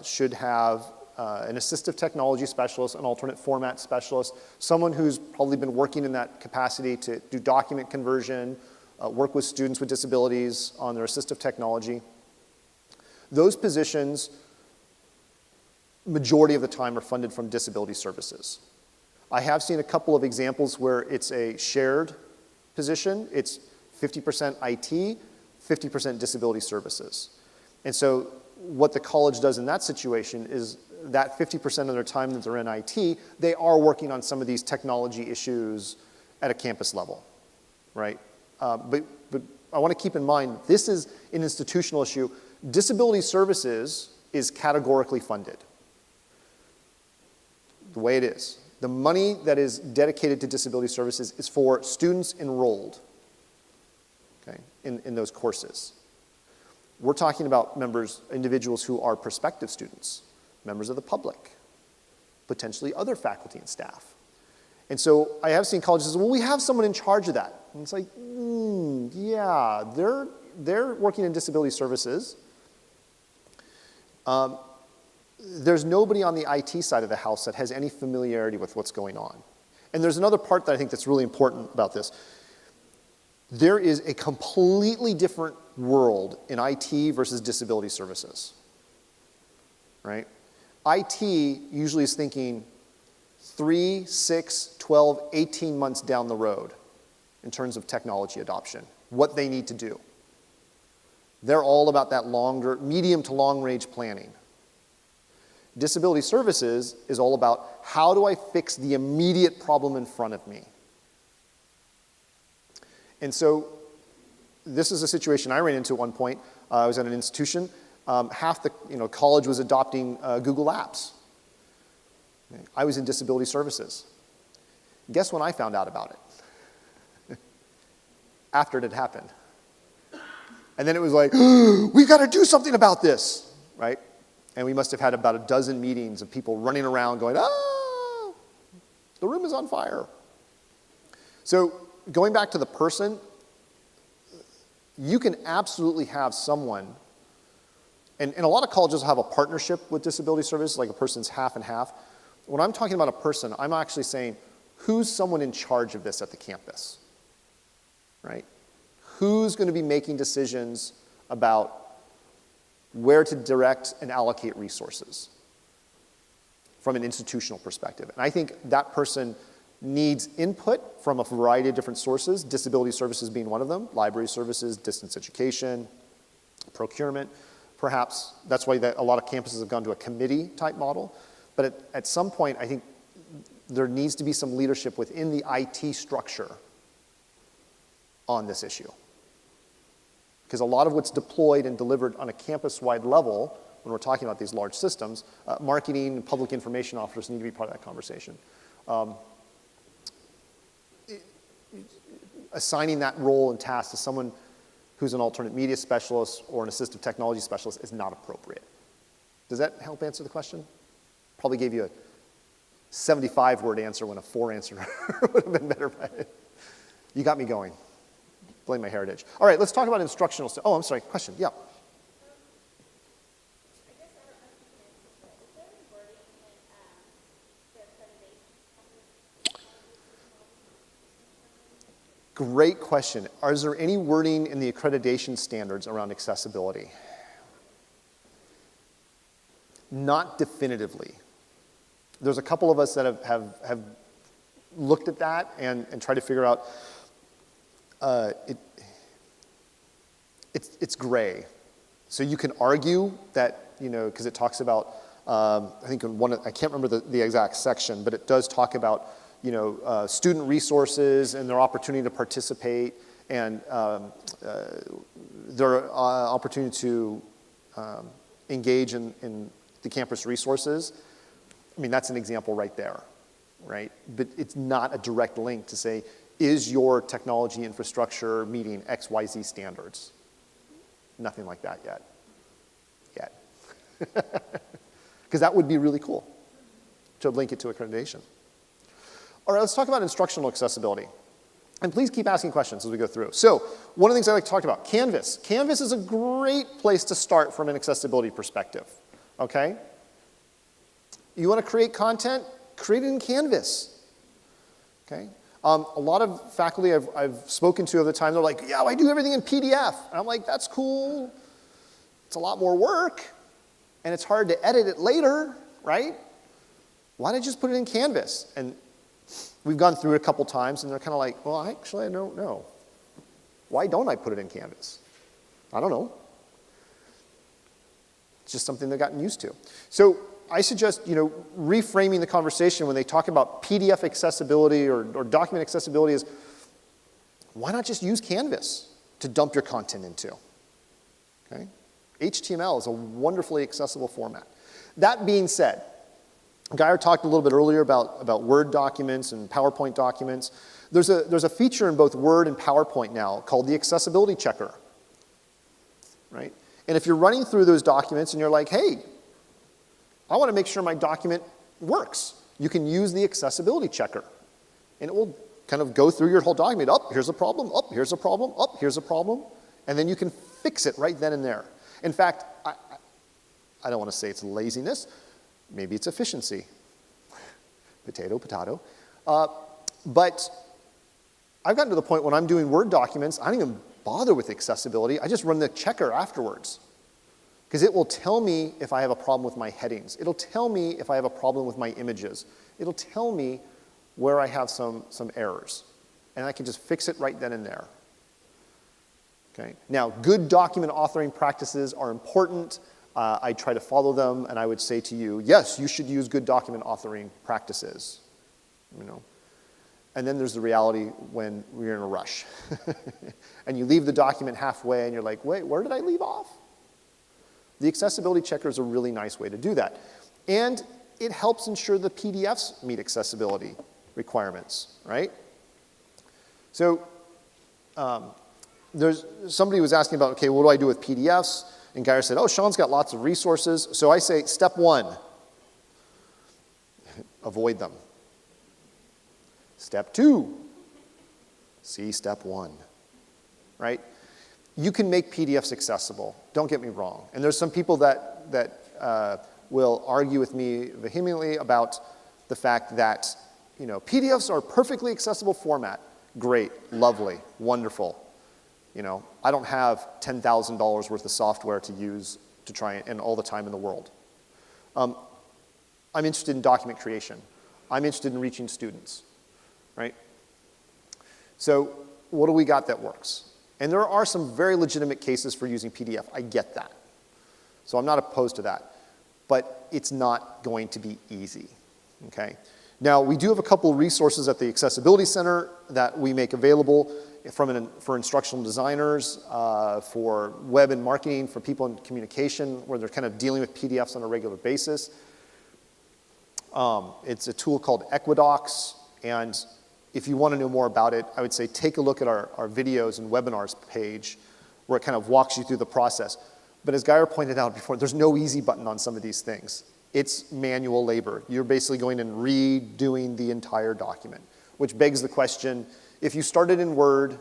should have an assistive technology specialist, an alternate format specialist, someone who's probably been working in that capacity to do document conversion, work with students with disabilities on their assistive technology. Those positions, majority of the time, are funded from disability services. I have seen a couple of examples where it's a shared position. It's 50% IT, 50% disability services. And so what the college does in that situation is that 50% of their time that they're in IT, they are working on some of these technology issues at a campus level, right? But I want to keep in mind, this is an institutional issue. Disability services is categorically funded the way it is. The money that is dedicated to disability services is for students enrolled, okay, in those courses. We're talking about individuals who are prospective students, members of the public, potentially other faculty and staff. And so I have seen colleges say, well, we have someone in charge of that. And it's like, yeah, they're working in disability services. There's nobody on the IT side of the house that has any familiarity with what's going on. And there's another part that I think that's really important about this. There is a completely different world in IT versus disability services, right? IT usually is thinking 3, 6, 12, 18 months down the road in terms of technology adoption, what they need to do. They're all about that medium to long range planning. Disability services is all about how do I fix the immediate problem in front of me. And so this is a situation I ran into at one point. I was at an institution. Half the college was adopting Google Apps. I was in disability services. Guess when I found out about it? After it had happened. And then it was like, we've got to do something about this, right? And we must have had about a dozen meetings of people running around going, the room is on fire. So going back to the person, you can absolutely have someone, and a lot of colleges have a partnership with disability services, like a person's half and half. When I'm talking about a person, I'm actually saying, who's someone in charge of this at the campus, right? Who's going to be making decisions about where to direct and allocate resources from an institutional perspective? And I think that person needs input from a variety of different sources, disability services being one of them, library services, distance education, procurement. Perhaps that's why a lot of campuses have gone to a committee type model. But at some point, I think there needs to be some leadership within the IT structure on this issue. Because a lot of what's deployed and delivered on a campus-wide level, when we're talking about these large systems, marketing and public information officers need to be part of that conversation. Assigning that role and task to someone who's an alternate media specialist or an assistive technology specialist is not appropriate. Does that help answer the question? Probably gave you a 75-word answer when a 4 answer would have been better. You got me going. Blame my heritage. All right, let's talk about instructional. Oh, I'm sorry. Question. Yeah. Great question. Is there any wording in the accreditation standards around accessibility? Not definitively. There's a couple of us that have looked at that and tried to figure out. It's gray. So you can argue that, because it talks about, I think in I can't remember the exact section, but it does talk about student resources and their opportunity to participate and their opportunity to engage in the campus resources, I mean, that's an example right there, right? But it's not a direct link to say, is your technology infrastructure meeting XYZ standards? Nothing like that yet. Because that would be really cool to link it to accreditation. All right, let's talk about instructional accessibility. And please keep asking questions as we go through. So one of the things I like to talk about, Canvas. Canvas is a great place to start from an accessibility perspective, okay? You want to create content? Create it in Canvas, okay? A lot of faculty I've spoken to over the time, they're like, yeah, I do everything in PDF. And I'm like, that's cool. It's a lot more work, and it's hard to edit it later, right? Why don't you just put it in Canvas? And we've gone through it a couple times, and they're kind of like, well, actually, I don't know. Why don't I put it in Canvas? I don't know. It's just something they've gotten used to. So I suggest, reframing the conversation when they talk about PDF accessibility or document accessibility is, why not just use Canvas to dump your content into? Okay? HTML is a wonderfully accessible format. That being said, Geir talked a little bit earlier about Word documents and PowerPoint documents. There's a feature in both Word and PowerPoint now called the accessibility checker, right? And if you're running through those documents and you're like, hey, I want to make sure my document works, you can use the accessibility checker. And it will kind of go through your whole document. Oh, here's a problem. Oh, here's a problem. Oh, here's a problem. And then you can fix it right then and there. In fact, I don't want to say it's laziness. Maybe it's efficiency. Potato, potato. But I've gotten to the point when I'm doing Word documents, I don't even bother with accessibility. I just run the checker afterwards. Because it will tell me if I have a problem with my headings. It'll tell me if I have a problem with my images. It'll tell me where I have some errors. And I can just fix it right then and there. Okay? Now, good document authoring practices are important. I try to follow them, and I would say to you, yes, you should use good document authoring practices. And then there's the reality when we're in a rush. And you leave the document halfway, and you're like, wait, where did I leave off? The accessibility checker is a really nice way to do that. And it helps ensure the PDFs meet accessibility requirements, right? So somebody was asking about, okay, what do I do with PDFs? And Geir said, oh, Sean's got lots of resources. So I say, step one, avoid them. Step two, see step one, right? You can make PDFs accessible. Don't get me wrong. And there's some people that will argue with me vehemently about the fact that, PDFs are a perfectly accessible format. Great, lovely, wonderful. I don't have $10,000 worth of software to use to try and all the time in the world. I'm interested in document creation. I'm interested in reaching students, right? So what do we got that works? And there are some very legitimate cases for using PDF. I get that. So I'm not opposed to that. But it's not going to be easy, okay? Now, we do have a couple of resources at the Accessibility Center that we make available for instructional designers, for web and marketing, for people in communication, where they're kind of dealing with PDFs on a regular basis. It's a tool called Equidocs, and if you want to know more about it, I would say take a look at our videos and webinars page, where it kind of walks you through the process. But as Geir pointed out before, there's no easy button on some of these things. It's manual labor. You're basically going and redoing the entire document, which begs the question, if you started in Word,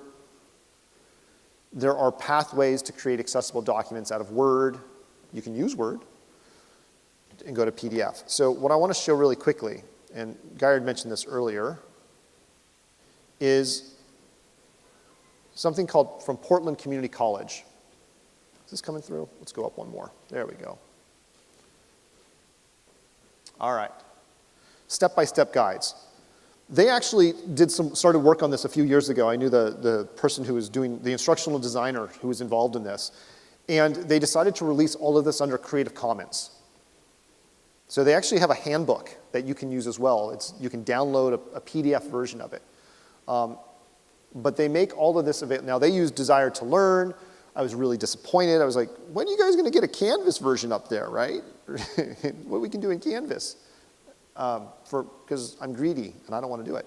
there are pathways to create accessible documents out of Word. You can use Word and go to PDF. So what I want to show really quickly, and Geir had mentioned this earlier, is something called from Portland Community College. Is this coming through? Let's go up one more. There we go. All right. Step-by-step guides. They actually started work on this a few years ago. I knew the person who was doing, the instructional designer who was involved in this. And they decided to release all of this under Creative Commons. So they actually have a handbook that you can use as well. You can download a PDF version of it. But they make all of this available. Now, they use Desire to Learn. I was really disappointed. I was like, when are you guys going to get a Canvas version up there, right? What we can do in Canvas. Because I'm greedy and I don't want to do it.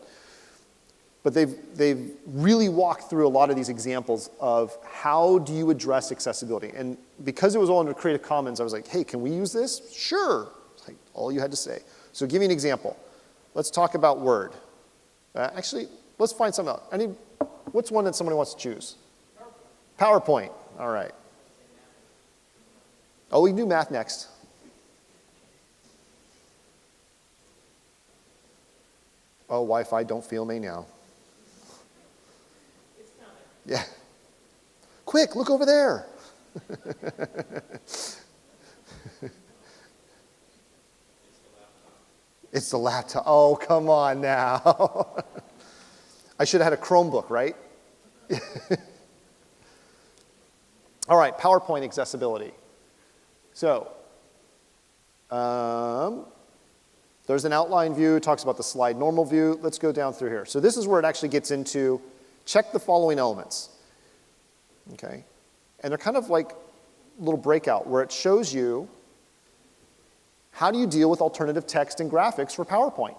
But they've really walked through a lot of these examples of how do you address accessibility. And because it was all under Creative Commons, I was like, hey, can we use this? Sure. It's like all you had to say. So give me an example. Let's talk about Word. Actually, let's find something else. What's one that somebody wants to choose? PowerPoint. All right. Oh, we can do math next. Oh, Wi-Fi, don't fail me now. Yeah. Quick, look over there. It's the laptop. Oh, come on now. I should have had a Chromebook, right? All right, PowerPoint accessibility. So, there's an outline view, it talks about the slide normal view. Let's go down through here. So this is where it actually gets into check the following elements. Okay? And they're kind of like a little breakout where it shows you how do you deal with alternative text and graphics for PowerPoint.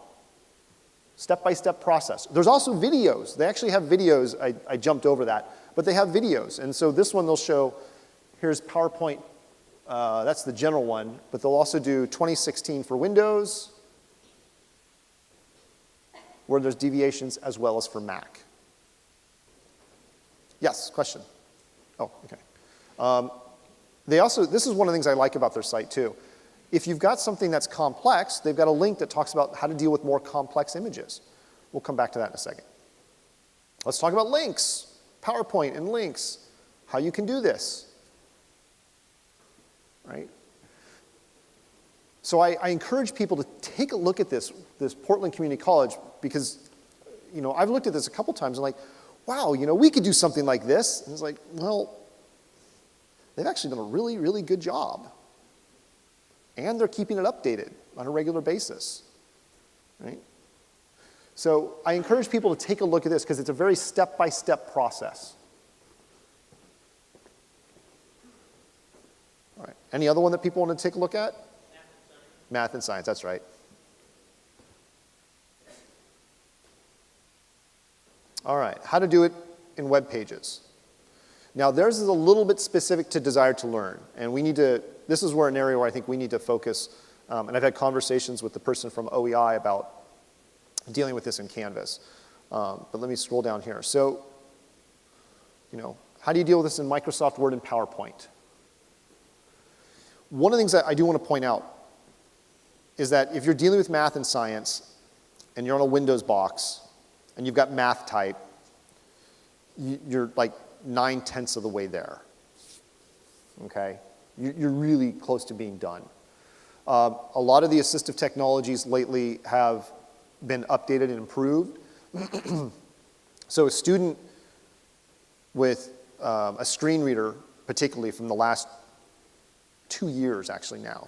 Step-by-step process. There's also videos. They actually have videos. I jumped over that. But they have videos. And so this one they'll show, here's PowerPoint. That's the general one. But they'll also do 2016 for Windows, where there's deviations as well as for Mac. Yes, question? Oh, okay. This is one of the things I like about their site too. If you've got something that's complex, they've got a link that talks about how to deal with more complex images. We'll come back to that in a second. Let's talk about links, PowerPoint and links, how you can do this, right? So I encourage people to take a look at this Portland Community College because, I've looked at this a couple times and like, wow, we could do something like this. And it's like, well, they've actually done a really, really good job. And they're keeping it updated on a regular basis, right? So I encourage people to take a look at this because it's a very step-by-step process. All right, any other one that people want to take a look at? Math and science, that's right. All right, how to do it in web pages. Now theirs is a little bit specific to Desire to Learn, and this is an area where I think we need to focus, and I've had conversations with the person from OEI about dealing with this in Canvas. But let me scroll down here. So, how do you deal with this in Microsoft Word and PowerPoint? One of the things that I do want to point out is that if you're dealing with math and science, and you're on a Windows box, and you've got math type, you're like 9/10 of the way there, okay? You're really close to being done. A lot of the assistive technologies lately have been updated and improved. So a student with a screen reader, particularly from the last 2 years actually now,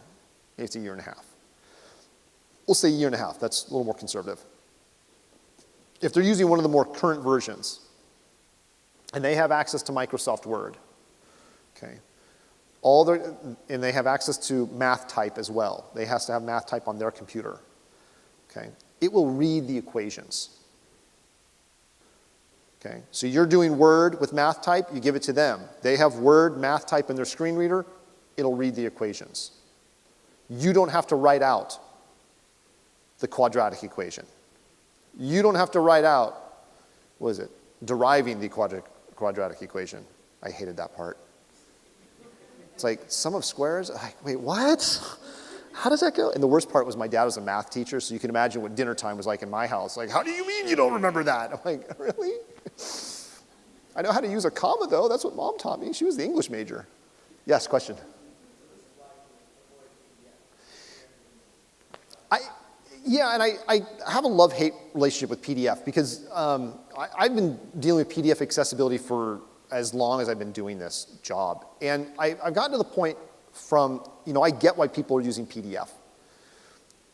maybe it's a year and a half. We'll say a year and a half, that's a little more conservative. If they're using one of the more current versions, and they have access to Microsoft Word, okay, and they have access to math type as well. They have to have math type on their computer, okay? It will read the equations, okay? So you're doing Word with math type, you give it to them. They have Word, math type in their screen reader, it'll read the equations. You don't have to write out the quadratic equation. You don't have to write out, deriving the quadratic equation. I hated that part. It's like, sum of squares? Wait, what? How does that go? And the worst part was my dad was a math teacher, so you can imagine what dinner time was like in my house. Like, how do you mean you don't remember that? I'm like, really? I know how to use a comma, though. That's what Mom taught me. She was the English major. Yes, question? Yeah, and I have a love-hate relationship with PDF because I've been dealing with PDF accessibility for as long as I've been doing this job. And I've gotten to the point I get why people are using PDF.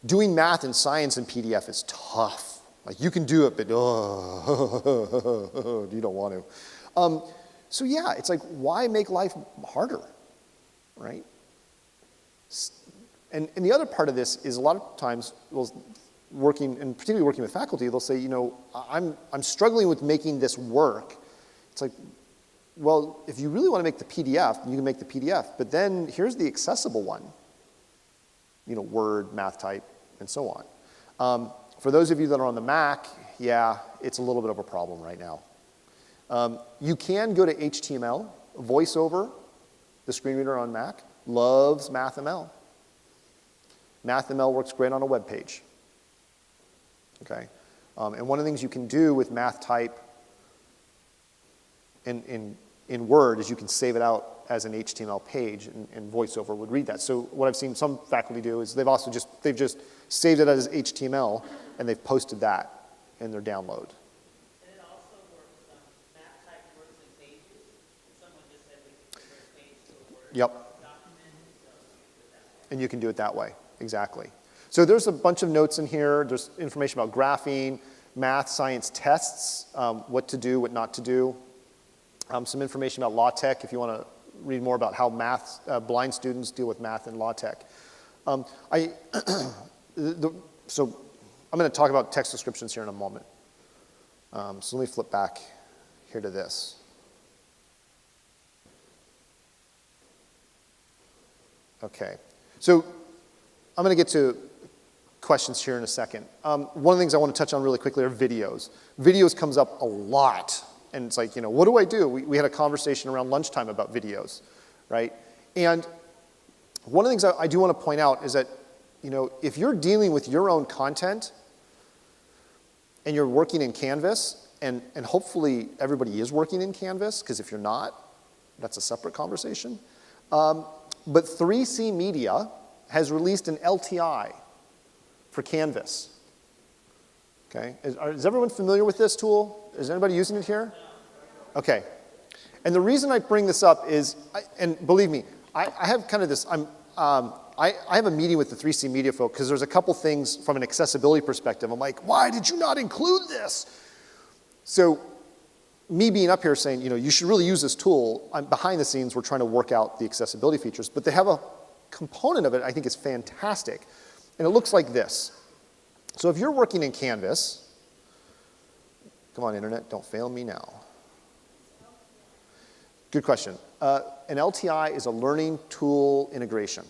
Doing math and science in PDF is tough. Like you can do it, but you don't want to. So yeah, it's like, why make life harder, right? And the other part of this is a lot of times, working, and particularly working with faculty, they'll say, I'm struggling with making this work. It's like, well, if you really want to make the PDF, you can make the PDF, but then here's the accessible one. Word, MathType, and so on. For those of you that are on the Mac, yeah, it's a little bit of a problem right now. You can go to HTML. VoiceOver, the screen reader on Mac, loves MathML. MathML works great on a web page. Okay? And one of the things you can do with MathType in Word is you can save it out as an HTML page, and VoiceOver would read that. So what I've seen some faculty do is they've just saved it as HTML, and they've posted that in their download. And it also works, MathType works in pages. Someone just said we can convert a page to a Word Yep. document, so you can do it that way. And you can do it that way, exactly. So there's a bunch of notes in here. There's information about graphing, math, science tests, what to do, what not to do. Some information about LaTeX if you want to read more about how blind students deal with math and LaTeX. So I'm going to talk about text descriptions here in a moment. So let me flip back here to this. Okay, so I'm going to get to questions here in a second. One of the things I want to touch on really quickly are videos. Videos comes up a lot. And it's like, what do I do? We had a conversation around lunchtime about videos, right? And one of the things I do want to point out is that, if you're dealing with your own content and you're working in Canvas, and hopefully everybody is working in Canvas, because if you're not, that's a separate conversation. But 3C Media has released an LTI for Canvas. Okay, is everyone familiar with this tool? Is anybody using it here? Okay. And the reason I bring this up is, and believe me, I have kind of this, I have a meeting with the 3C Media folk because there's a couple things from an accessibility perspective. I'm like, why did you not include this? So me being up here saying, you should really use this tool, behind the scenes we're trying to work out the accessibility features, but they have a component of it I think is fantastic. And it looks like this. So if you're working in Canvas, come on, internet, don't fail me now. Good question. An LTI is a learning tool integration.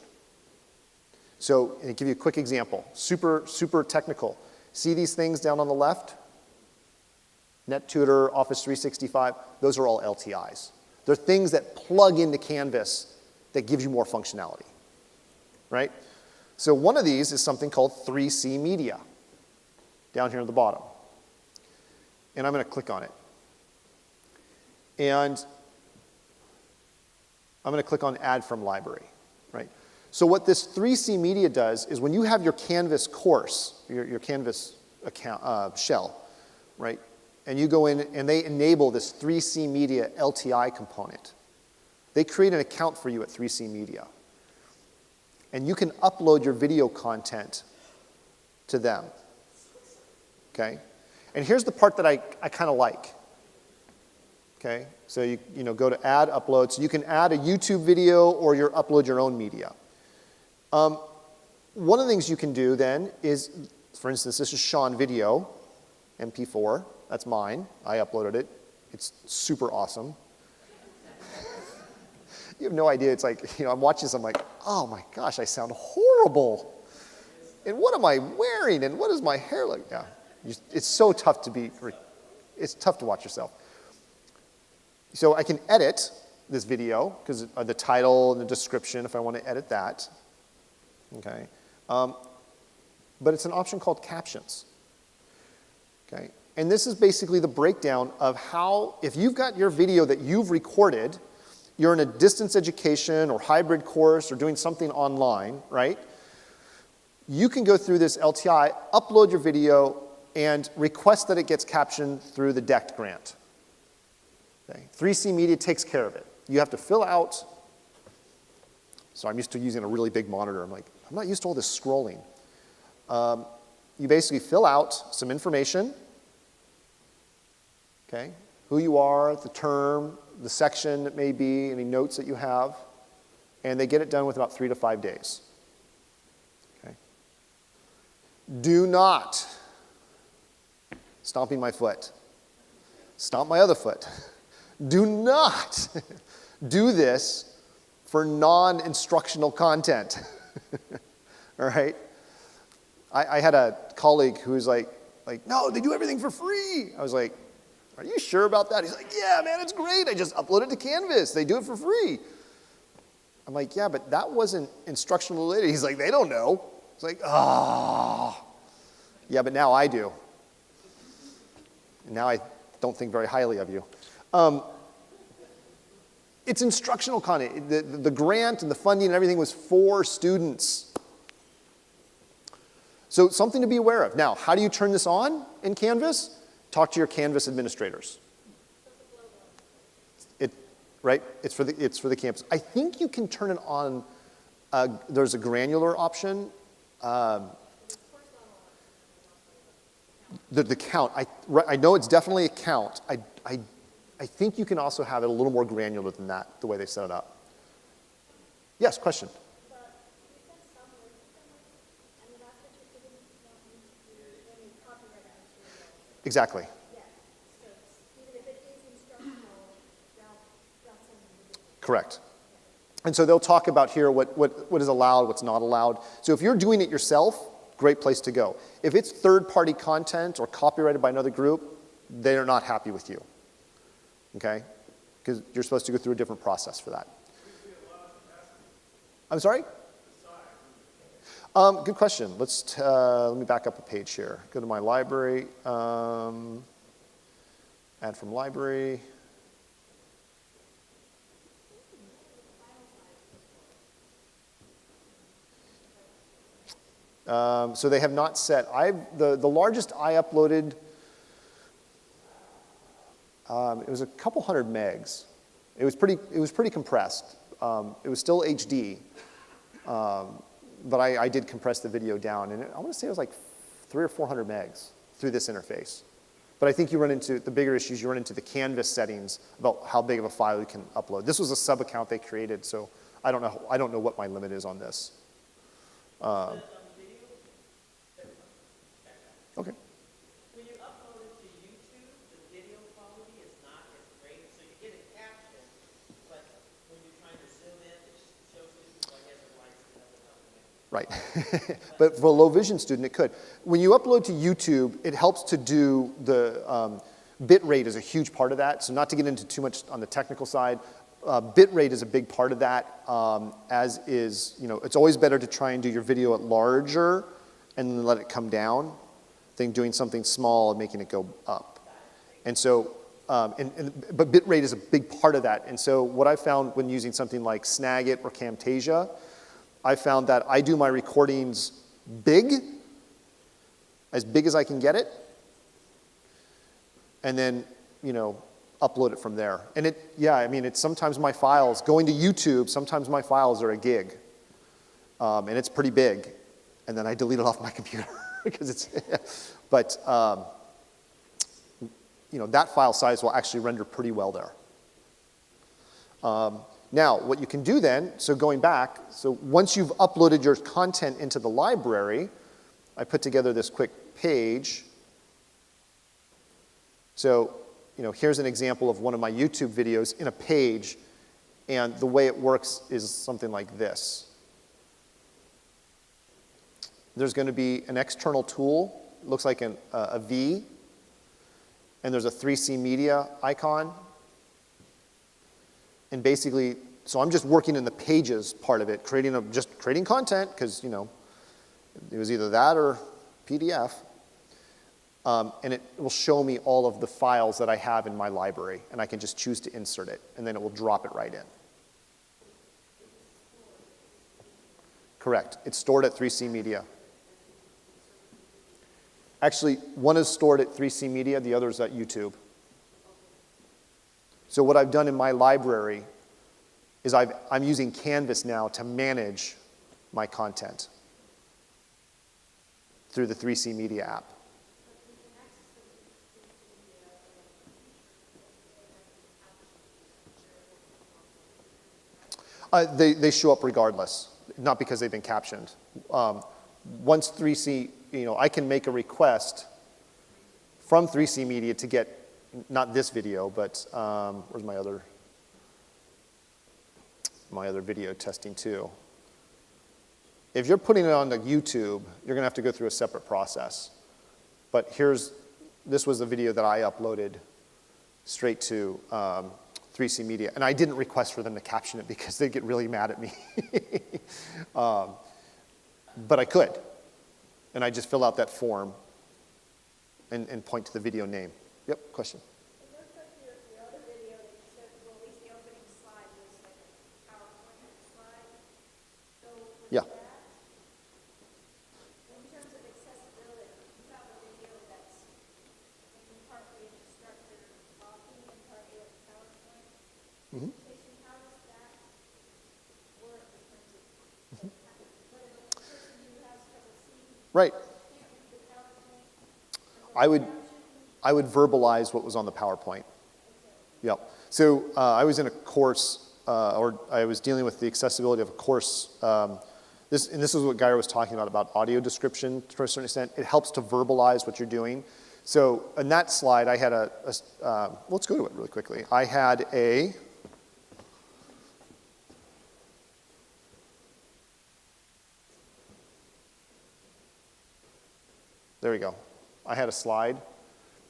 So, and to give you a quick example, super technical. See these things down on the left? NetTutor, Office 365, those are all LTIs. They're things that plug into Canvas that gives you more functionality, right? So one of these is something called 3C Media, down here at the bottom. And I'm going to click on it. And I'm going to click on Add from Library, right? So what this 3C Media does is when you have your Canvas course, your Canvas account, shell, right? And you go in and they enable this 3C Media LTI component. They create an account for you at 3C Media. And you can upload your video content to them, okay? And here's the part that I kind of like, okay? So you go to Add, Upload. So you can add a YouTube video or upload your own media. One of the things you can do then is, for instance, this is Sean video, MP4. That's mine. I uploaded it. It's super awesome. You have no idea. It's like, I'm watching this, I'm like, oh my gosh, I sound horrible. And what am I wearing? And what does my hair look? Yeah, it's so tough it's tough to watch yourself. So I can edit this video, because the title and the description, if I want to edit that. Okay. But it's an option called captions. Okay. And this is basically the breakdown of how, if you've got your video that you've recorded, you're in a distance education or hybrid course or doing something online, right? You can go through this LTI, upload your video, and request that it gets captioned through the DECT grant. Okay. 3C Media takes care of it. You have to fill out, so I'm used to using a really big monitor. I'm like, I'm not used to all this scrolling. you basically fill out some information, okay? Who you are, the term, the section it may be, any notes that you have, and they get it done with about 3 to 5 days. Okay? Do not, stomping my foot, stomp my other foot. Do not do this for non-instructional content. All right? I had a colleague who was like, no, they do everything for free. I was like, are you sure about that? He's like, yeah, man, it's great. I just upload it to Canvas. They do it for free. I'm like, yeah, but that wasn't instructional related. He's like, they don't know. It's like, ah. Yeah, but now I do. Now I don't think very highly of you. It's instructional content. The grant and the funding and everything was for students. So something to be aware of. Now, how do you turn this on in Canvas? Talk to your Canvas administrators. Right? It's for the campus. I think you can turn it on. There's a granular option. The count. I know it's definitely a count. I think you can also have it a little more granular than that, the way they set it up. Yes, question. Exactly. Correct. And so they'll talk about here what is allowed, what's not allowed. So if you're doing it yourself, great place to go. If it's third-party content or copyrighted by another group, they're not happy with you. Okay? Because you're supposed to go through a different process for that. I'm sorry? Good question. Let me back up a page here. Go to my library. Add from library. So they have not set. The largest I uploaded, it was a couple hundred megs. It was pretty compressed. It was still HD. But I did compress the video down, and I want to say it was like 300 or 400 megs through this interface. But I think you run into the bigger issues. You run into the Canvas settings about how big of a file you can upload. This was a sub account they created, so I don't know what my limit is on this. Okay. When you upload it to YouTube, the video quality is not as great, so you get a caption, but when you're trying to zoom in, it shows you, so I guess it likes it doesn't help. Right. But for a low vision student, it could. When you upload to YouTube, it helps to do the bit rate is a huge part of that. So not to get into too much on the technical side, bit rate is a big part of that, as is, it's always better to try and do your video at larger and then let it come down than doing something small and making it go up. And so, but bit rate is a big part of that. And so what I found when using something like Snagit or Camtasia, I found that I do my recordings as big as I can get it, and then, upload it from there. And it's sometimes my files, going to YouTube, sometimes my files are a gig. And it's pretty big. And then I delete it off my computer because it's, but, that file size will actually render pretty well there. Now, what you can do then, so going back, so once you've uploaded your content into the library, I put together this quick page. So, here's an example of one of my YouTube videos in a page, and the way it works is something like this. There's going to be an external tool, it looks like a V, and there's a 3C Media icon. And basically, so I'm just working in the pages part of it, just creating content, because, it was either that or PDF. And it will show me all of the files that I have in my library, and I can just choose to insert it, and then it will drop it right in. Correct. It's stored at 3C Media. Actually, one is stored at 3C Media, the other is at YouTube. So what I've done in my library is I'm using Canvas now to manage my content. through the 3C Media app. They show up regardless, not because they've been captioned. Once 3C, I can make a request from 3C Media to get, not this video, but where's my other video testing too. If you're putting it onto YouTube, you're gonna have to go through a separate process. But this was the video that I uploaded straight to 3C Media. And I didn't request for them to caption it because they'd get really mad at me. But I could. And I just fill out that form and point to the video name. Yep, question. It looks like your other video that you said, well, at least the opening slide was like a PowerPoint slide. So with Yeah. that, in terms of accessibility, you have a video that's maybe partly instructor talking and partly like PowerPoint presentation. How does that work in terms of whether the person who has trouble seeing Right. can't read the PowerPoint? I would verbalize what was on the PowerPoint. Yep. So I was in a course, or I was dealing with the accessibility of a course. This is what Gyra was talking about audio description to a certain extent. It helps to verbalize what you're doing. So in that slide, I had let's go to it really quickly. I had there we go. I had a slide.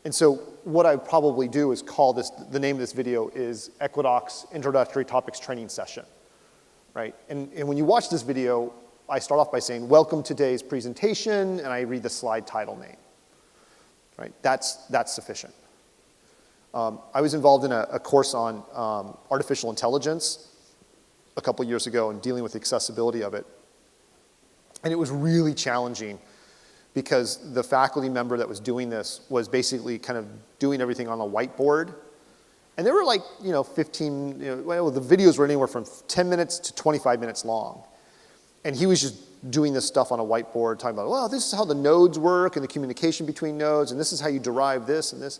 And so what I would probably do is call this, the name of this video is Equidox Introductory Topics Training Session, right? And when you watch this video, I start off by saying, welcome to today's presentation, and I read the slide title name, right? That's sufficient. I was involved in a course on artificial intelligence a couple years ago and dealing with the accessibility of it. And it was really challenging because the faculty member that was doing this was basically kind of doing everything on a whiteboard. And they were like, 15, well, the videos were anywhere from 10 minutes to 25 minutes long. And he was just doing this stuff on a whiteboard, talking about, well, this is how the nodes work and the communication between nodes, and this is how you derive this and this.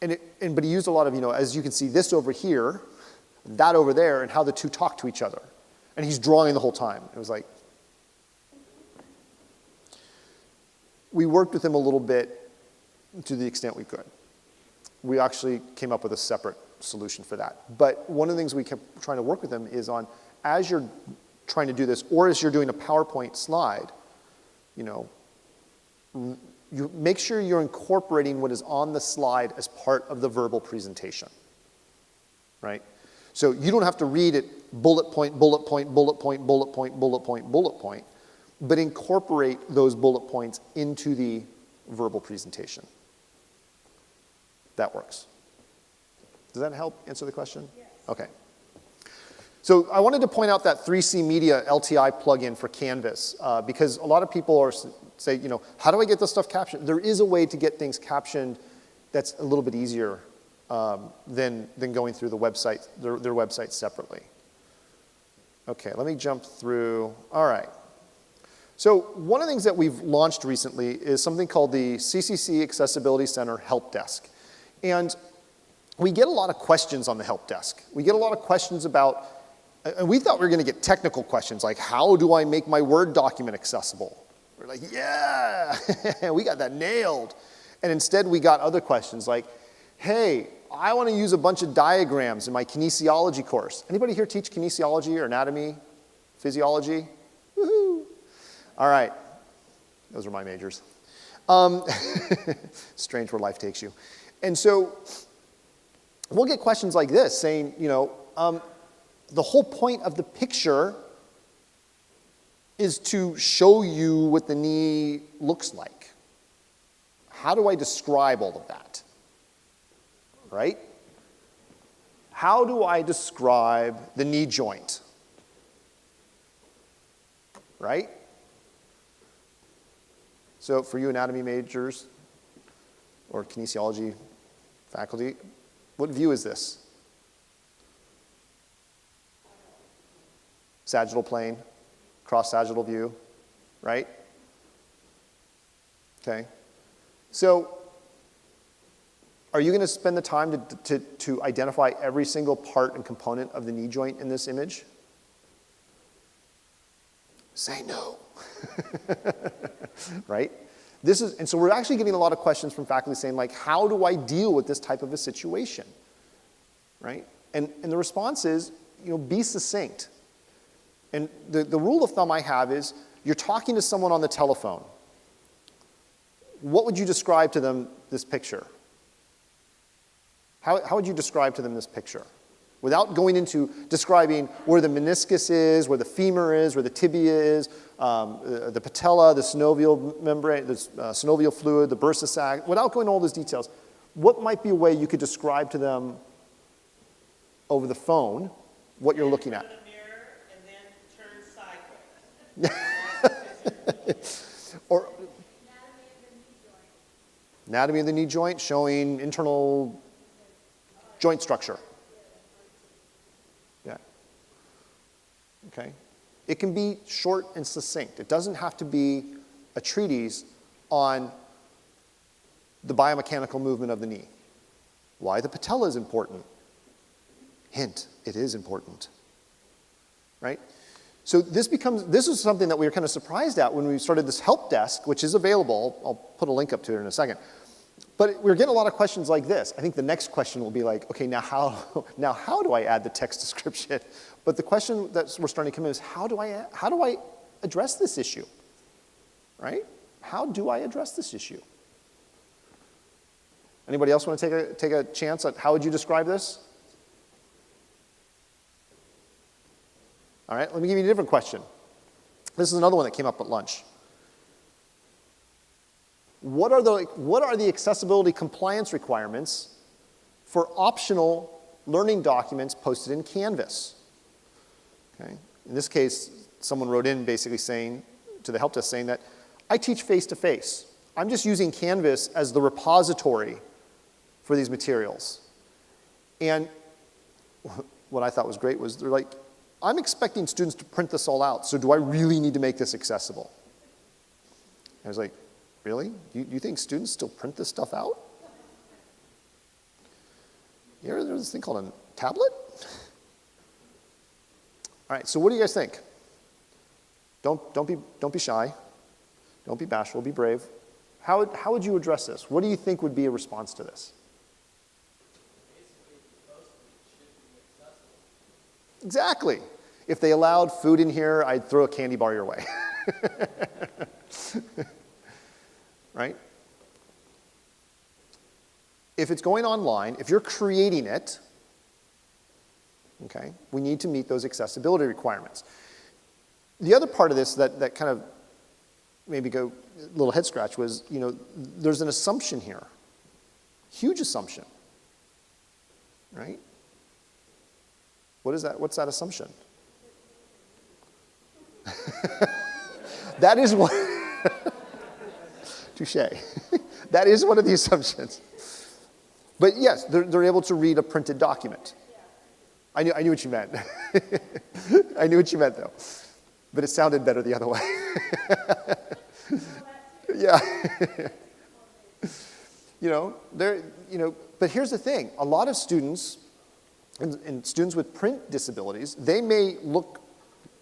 But he used a lot of, as you can see, this over here, that over there, and how the two talk to each other. And he's drawing the whole time. It was like, we worked with him a little bit to the extent we could. We actually came up with a separate solution for that. But one of the things we kept trying to work with him is on, as you're trying to do this, or as you're doing a PowerPoint slide, you make sure you're incorporating what is on the slide as part of the verbal presentation, right? So you don't have to read it bullet point, bullet point, bullet point, bullet point, bullet point, bullet point, but incorporate those bullet points into the verbal presentation. That works. Does that help answer the question? Yes. Okay. So I wanted to point out that 3C Media LTI plugin for Canvas because a lot of people say, how do I get this stuff captioned? There is a way to get things captioned that's a little bit easier than going through the website, their website separately. Okay, let me jump through. All right. So one of the things that we've launched recently is something called the CCC Accessibility Center Help Desk. And we get a lot of questions on the help desk. We get a lot of questions about, and we thought we were going to get technical questions like, how do I make my Word document accessible? We're like, yeah, we got that nailed. And instead we got other questions like, hey, I want to use a bunch of diagrams in my kinesiology course. Anybody here teach kinesiology or anatomy, physiology? Woohoo! All right, those are my majors. Strange where life takes you. And so we'll get questions like this saying, the whole point of the picture is to show you what the knee looks like. How do I describe all of that? Right? How do I describe the knee joint? Right? So for you anatomy majors or kinesiology faculty, what view is this? Sagittal plane, cross-sagittal view, right? Okay? So, are you going to spend the time to identify every single part and component of the knee joint in this image? Say no. Right? And so we're actually getting a lot of questions from faculty saying, like, how do I deal with this type of a situation? Right? And the response is, be succinct. And the rule of thumb I have is, you're talking to someone on the telephone. What would you describe to them this picture? How would you describe to them this picture? Without going into describing where the meniscus is, where the femur is, where the tibia is, the patella, the synovial membrane, the synovial fluid, the bursa sac, without going into all those details, what might be a way you could describe to them over the phone what you're looking at? Stand in front of the mirror and then turn sideways. Or anatomy of the knee joint showing internal joint structure. Yeah. Okay. It can be short and succinct. It doesn't have to be a treatise on the biomechanical movement of the knee. Why the patella is important. Hint, it is important. Right? So this is something that we were kind of surprised at when we started this help desk, which is available. I'll put a link up to it in a second. But we're getting a lot of questions like this. I think the next question will be like, okay, now how do I add the text description? But the question that we're starting to come in is, how do I address this issue? Right? How do I address this issue? Anybody else want to take a chance at how would you describe this? All right, let me give you a different question. This is another one that came up at lunch. What are the accessibility compliance requirements for optional learning documents posted in Canvas? Okay. In this case, someone wrote in basically saying, to the help desk saying that, I teach face-to-face. I'm just using Canvas as the repository for these materials. And what I thought was great was they're like, I'm expecting students to print this all out, so do I really need to make this accessible? I was like, really? You think students still print this stuff out? You ever there's this thing called a tablet? All right, so what do you guys think? Don't be shy. Don't be bashful, be brave. How would you address this? What do you think would be a response to this? Exactly. If they allowed food in here, I'd throw a candy bar your way. Right? If it's going online, if you're creating it, okay, we need to meet those accessibility requirements. The other part of this that kind of maybe go a little head scratch was, there's an assumption here. Huge assumption. Right? What is that? What's that assumption? That is one. Touche. That is one of the assumptions. But yes, they're able to read a printed document. I knew what you meant. I knew what you meant, though. But it sounded better the other way. Yeah. But here's the thing. A lot of students, and students with print disabilities, they may look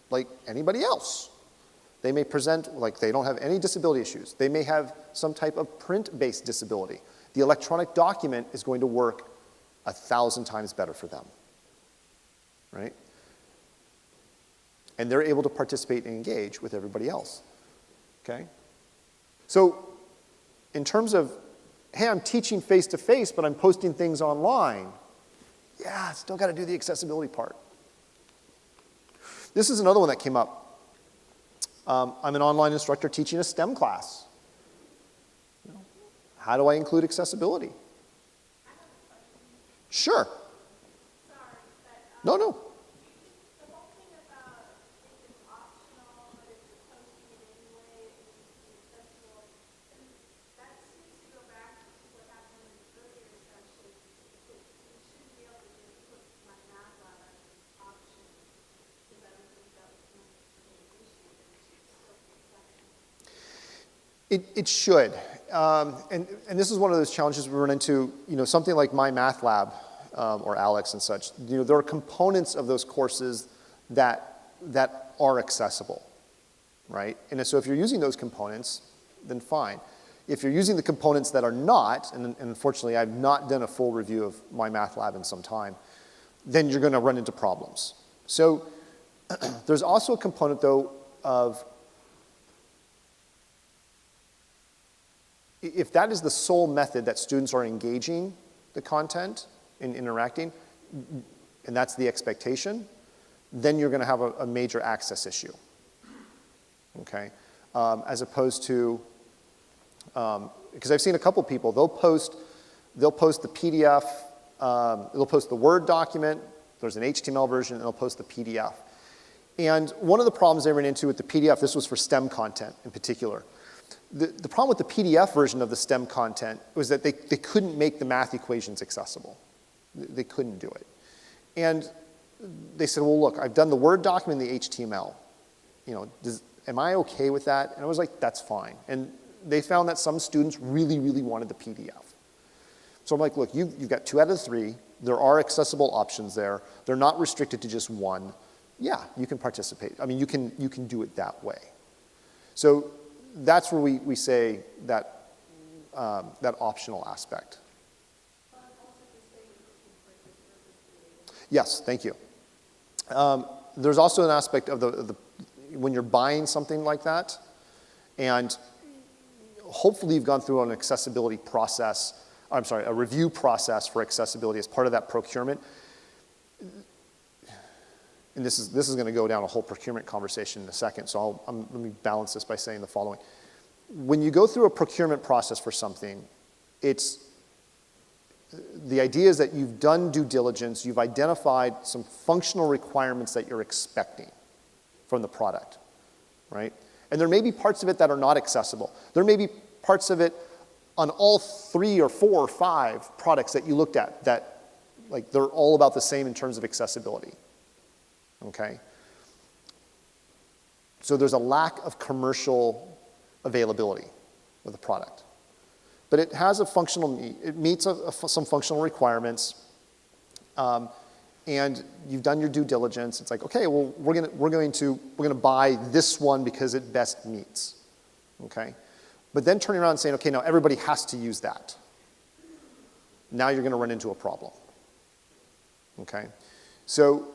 like anybody else. They may present like they don't have any disability issues. They may have some type of print-based disability. The electronic document is going to work 1,000 times better for them, right? And they're able to participate and engage with everybody else, okay? So in terms of, hey, I'm teaching face-to-face, but I'm posting things online, yeah, still got to do the accessibility part. This is another one that came up. I'm an online instructor teaching a STEM class. How do I include accessibility? Sure. No. The whole thing about if it's optional, but if you're posting it anyway, it's accessible, that seems to go back to what happened in the earlier discussion. We should be able to just put my math lab as an option, because I don't think that was an issue, but it should still be accessible. It should. and this is one of those challenges we run into, something like My Math Lab, or Alex and such. There are components of those courses that are accessible, right? And so if you're using those components, then fine. If you're using the components that are not, and unfortunately I've not done a full review of My Math Lab in some time, then you're going to run into problems. So there's also a component, though, of if that is the sole method that students are engaging the content and interacting, and that's the expectation, then you're going to have a major access issue, okay? As opposed to, because I've seen a couple people, they'll post the PDF, they'll post the Word document, there's an HTML version, and they'll post the PDF. And one of the problems I ran into with the PDF, this was for STEM content in particular, the problem with the PDF version of the STEM content was that they couldn't make the math equations accessible. They couldn't do it. And they said, well, look, I've done the Word document and the HTML. Am I okay with that? And I was like, that's fine. And they found that some students really, really wanted the PDF. So I'm like, look, you've got 2 out of 3. There are accessible options there. They're not restricted to just one. Yeah, you can participate. I mean, you can do it that way. So that's where we say that optional aspect. Yes, thank you. There's also an aspect of the when you're buying something like that, and hopefully you've gone through an accessibility process, a review process for accessibility as part of that procurement. And this is going to go down a whole procurement conversation in a second, so let me balance this by saying the following. When you go through a procurement process for something, the idea is that you've done due diligence, you've identified some functional requirements that you're expecting from the product, right? And there may be parts of it that are not accessible. There may be parts of it on all 3 or 4 or 5 products that you looked at that, like, they're all about the same in terms of accessibility, okay? So there's a lack of commercial availability with the product. But it has it meets some functional requirements, and you've done your due diligence. It's like, okay, well, we're going to buy this one because it best meets, okay? But then turning around and saying, okay, now everybody has to use that. Now you're going to run into a problem, okay? So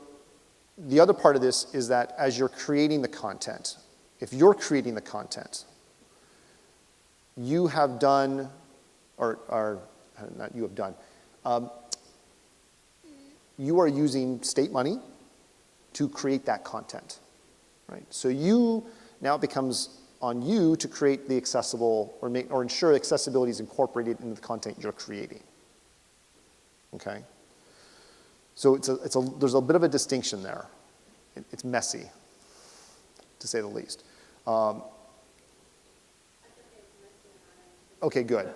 the other part of this is that as you're creating the content, if you're creating the content, you have done, or not you have done, you are using state money to create that content, right? So now it becomes on you to create the accessible, or ensure accessibility is incorporated into the content you're creating, okay? So there's a bit of a distinction there. It's messy, to say the least. Okay, good.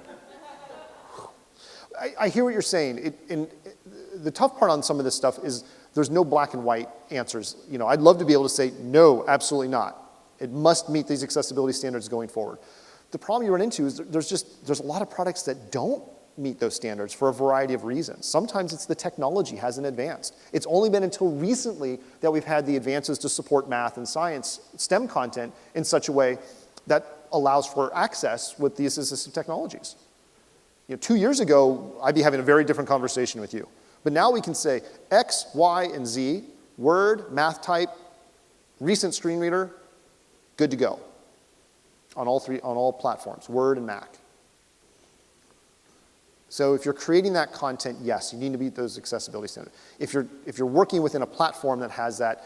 I hear what you're saying. The tough part on some of this stuff is there's no black and white answers. I'd love to be able to say, no, absolutely not. It must meet these accessibility standards going forward. The problem you run into is there's a lot of products that don't meet those standards for a variety of reasons. Sometimes it's the technology hasn't advanced. It's only been until recently that we've had the advances to support math and science, STEM content, in such a way that allows for access with these assistive technologies. 2 years ago, I'd be having a very different conversation with you. But now we can say X, Y, and Z, Word, math type, recent screen reader, good to go on all platforms, Word and Mac. So if you're creating that content, yes, you need to meet those accessibility standards. If you're working within a platform that has that,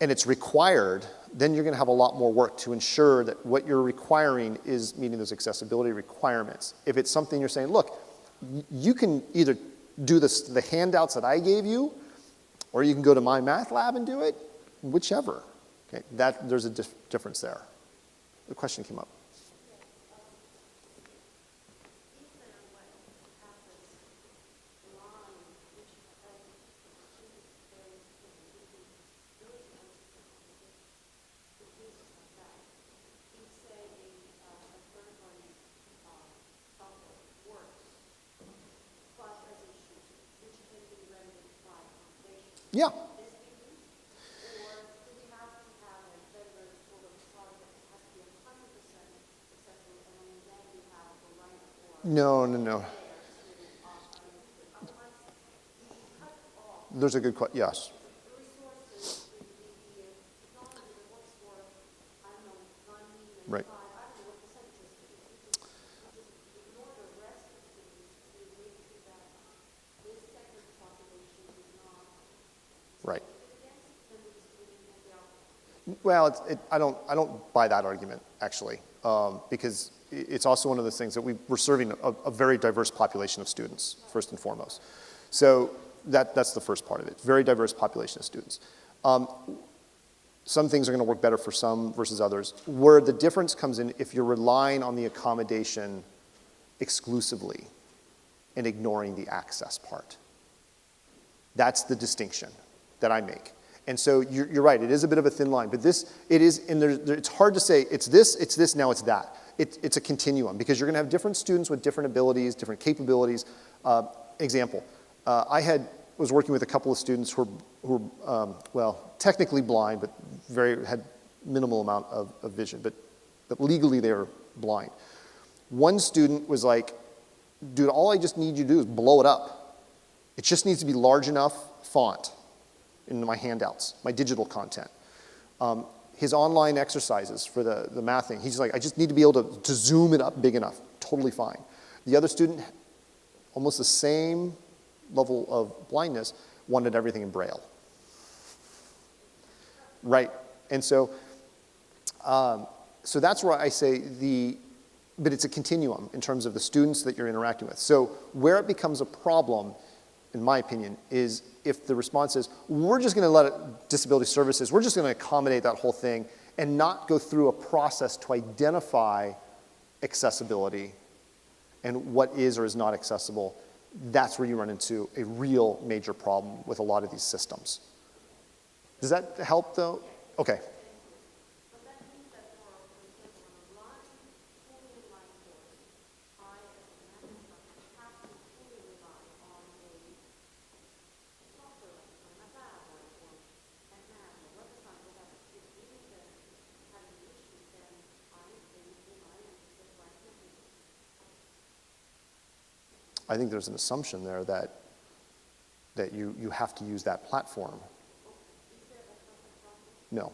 and it's required, then you're going to have a lot more work to ensure that what you're requiring is meeting those accessibility requirements. If it's something you're saying, look, you can either do the handouts that I gave you, or you can go to My Math Lab and do it, whichever. Okay, there's a difference there. The question came up. Yeah. or do we have to have a vendor sort of target that has to be 100% accessible, and only then we have the right or No, no, no. there to offer it? Otherwise, you cut off There's a good question. Yes. the resources, the technology that works for, I don't know, 90, Right. 95, I don't know what percentages, but you just ignore the rest of things to make sure that this segment of population is not Right. against them discriminating and they are. Well, I don't buy that argument, actually, because it's also one of those things that we're serving a very diverse population of students, first and foremost. So that's the first part of it, very diverse population of students. Some things are going to work better for some versus others. Where the difference comes in, if you're relying on the accommodation exclusively and ignoring the access part. That's the distinction that I make. And so you're right, it is a bit of a thin line, but it's hard to say it's this, now it's that. It's a continuum because you're going to have different students with different abilities, different capabilities. Example, I was working with a couple of students who were well, technically blind, but had minimal amount of vision, but legally they were blind. One student was like, dude, all I just need you to do is blow it up. It just needs to be large enough font in my handouts, my digital content. His online exercises for the math thing, he's like, I just need to be able to zoom it up big enough. Totally fine. The other student, almost the same level of blindness, wanted everything in Braille. Right. And so that's where I say but it's a continuum in terms of the students that you're interacting with. So where it becomes a problem, in my opinion, is if the response is, we're just going to let disability services, we're just going to accommodate that whole thing and not go through a process to identify accessibility and what is or is not accessible, that's where you run into a real major problem with a lot of these systems. Does that help, though? Okay. But that means that for example, on a blind, fully online course, I, as a math instructor, have to fully rely on a software like Mathab or Math or WebAssign or whatever. If even then having the issues, then I say I can't do this. I think there's an assumption there that you have to use that platform. No.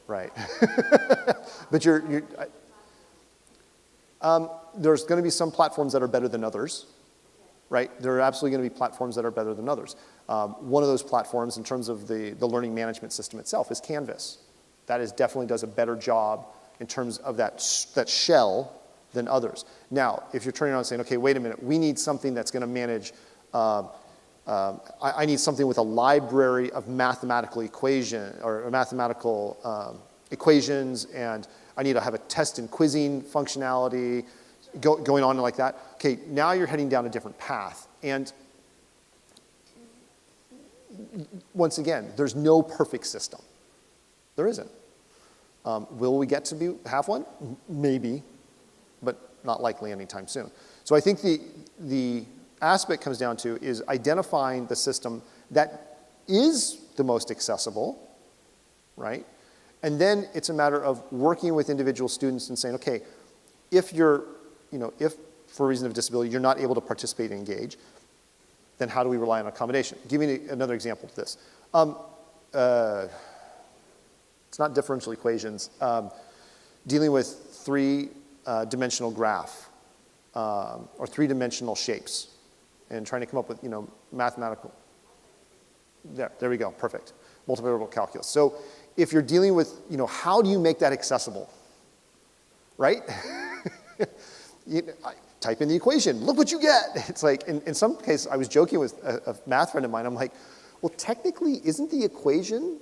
Right. But there's going to be some platforms that are better than others, right? There are absolutely going to be platforms that are better than others. One of those platforms in terms of the learning management system itself is Canvas. That definitely does a better job in terms of that shell than others. Now, if you're turning around and saying, okay, wait a minute, we need something that's going to manage, I need something with a library of mathematical equations, and I need to have a test and quizzing functionality going on like that. Okay, now you're heading down a different path. And once again, there's no perfect system. There isn't. Will we get to have one? Maybe, but not likely anytime soon. So I think the aspect comes down to is identifying the system that is the most accessible, right? And then it's a matter of working with individual students and saying, okay, if for a reason of disability you're not able to participate and engage, then how do we rely on accommodation? Give me another example of this. It's not differential equations. Dealing with three-dimensional graph or three-dimensional shapes and trying to come up with, mathematical. There we go, perfect. Multivariable calculus. So if you're dealing with, how do you make that accessible, right? Type in the equation, look what you get. It's like, in some cases, I was joking with a math friend of mine, I'm like, well, technically, isn't the equation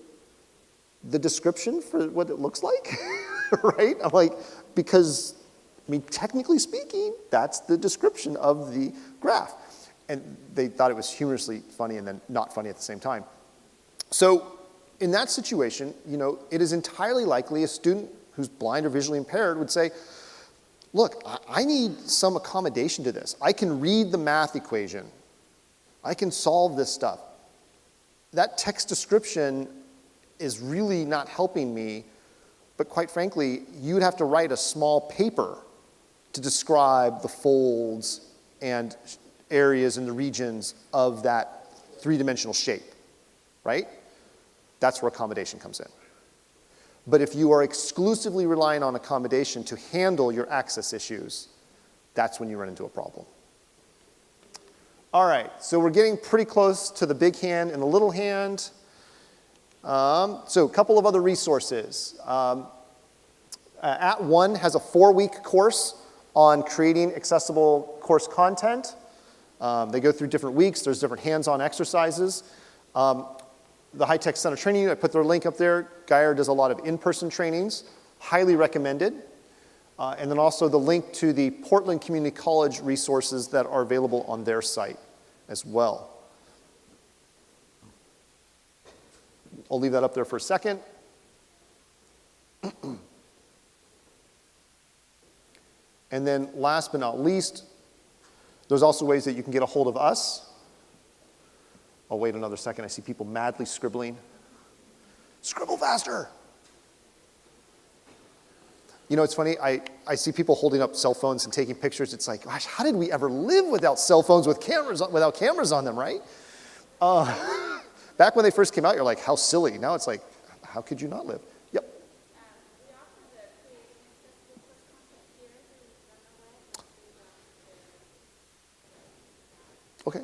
the description for what it looks like, right? I'm like, because, technically speaking, that's the description of the graph. And they thought it was humorously funny and then not funny at the same time. So in that situation, it is entirely likely a student who's blind or visually impaired would say, look, I need some accommodation to this. I can read the math equation. I can solve this stuff. that text description is really not helping me, but quite frankly, you'd have to write a small paper to describe the folds and areas and the regions of that three-dimensional shape, right? That's where accommodation comes in. But if you are exclusively relying on accommodation to handle your access issues, that's when you run into a problem. All right, so we're getting pretty close to the big hand and the little hand. So a couple of other resources. @ONE has a 4-week course on creating accessible course content. They go through different weeks. There's different hands-on exercises. The High Tech Center Training, I put their link up there. Geyer does a lot of in-person trainings. Highly recommended. And then also the link to the Portland Community College resources that are available on their site as well. I'll leave that up there for a second. And then last but not least, there's also ways that you can get a hold of us. I'll wait another second. I see people madly scribbling. Scribble faster. You know, it's funny. I see people holding up cell phones and taking pictures. It's like, gosh, how did we ever live without cell phones without cameras on them, right? Back when they first came out, you're like, how silly. Now it's like, how could you not live? Yep. We offer the creating accessible course content here through Runaway. Okay.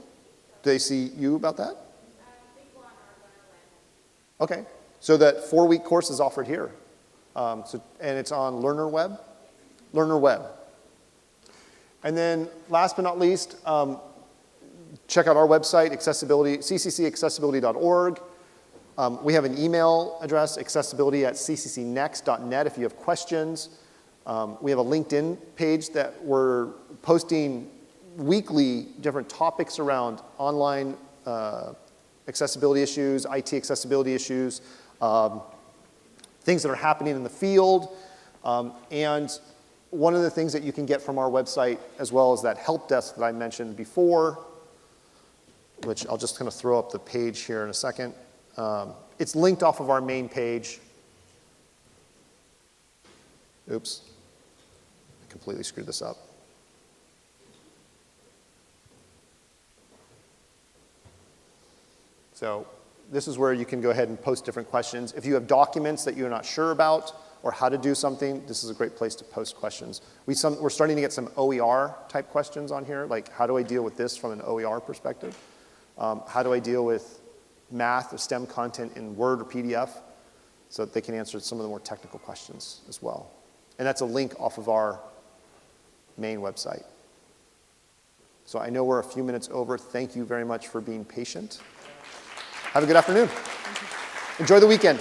Do they see you about that? They go on our Runaway. Okay. So that 4-week course is offered here. And it's on LearnerWeb. LearnerWeb. And then last but not least, check out our website, cccccessibility.org. We have an email address, accessibility@cccnext.net if you have questions. We have a LinkedIn page that we're posting weekly different topics around online accessibility issues, IT accessibility issues, things that are happening in the field. And one of the things that you can get from our website, as well as that help desk that I mentioned before, which I'll just kind of throw up the page here in a second. It's linked off of our main page. Oops, I completely screwed this up. So this is where you can go ahead and post different questions. If you have documents that you're not sure about or how to do something, this is a great place to post questions. We're starting to get some OER type questions on here, like how do I deal with this from an OER perspective? How do I deal with math or STEM content in Word or PDF, so that they can answer some of the more technical questions as well. And that's a link off of our main website. So I know we're a few minutes over. Thank you very much for being patient. Have a good afternoon. Enjoy the weekend.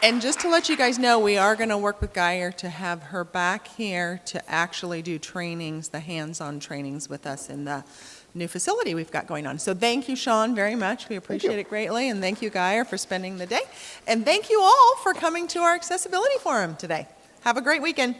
And just to let you guys know, we are going to work with Geyer to have her back here to actually do trainings, the hands-on trainings with us in the new facility we've got going on. So thank you, Sean, very much. We appreciate it greatly. And thank you, Geyer, for spending the day. And thank you all for coming to our accessibility forum today. Have a great weekend.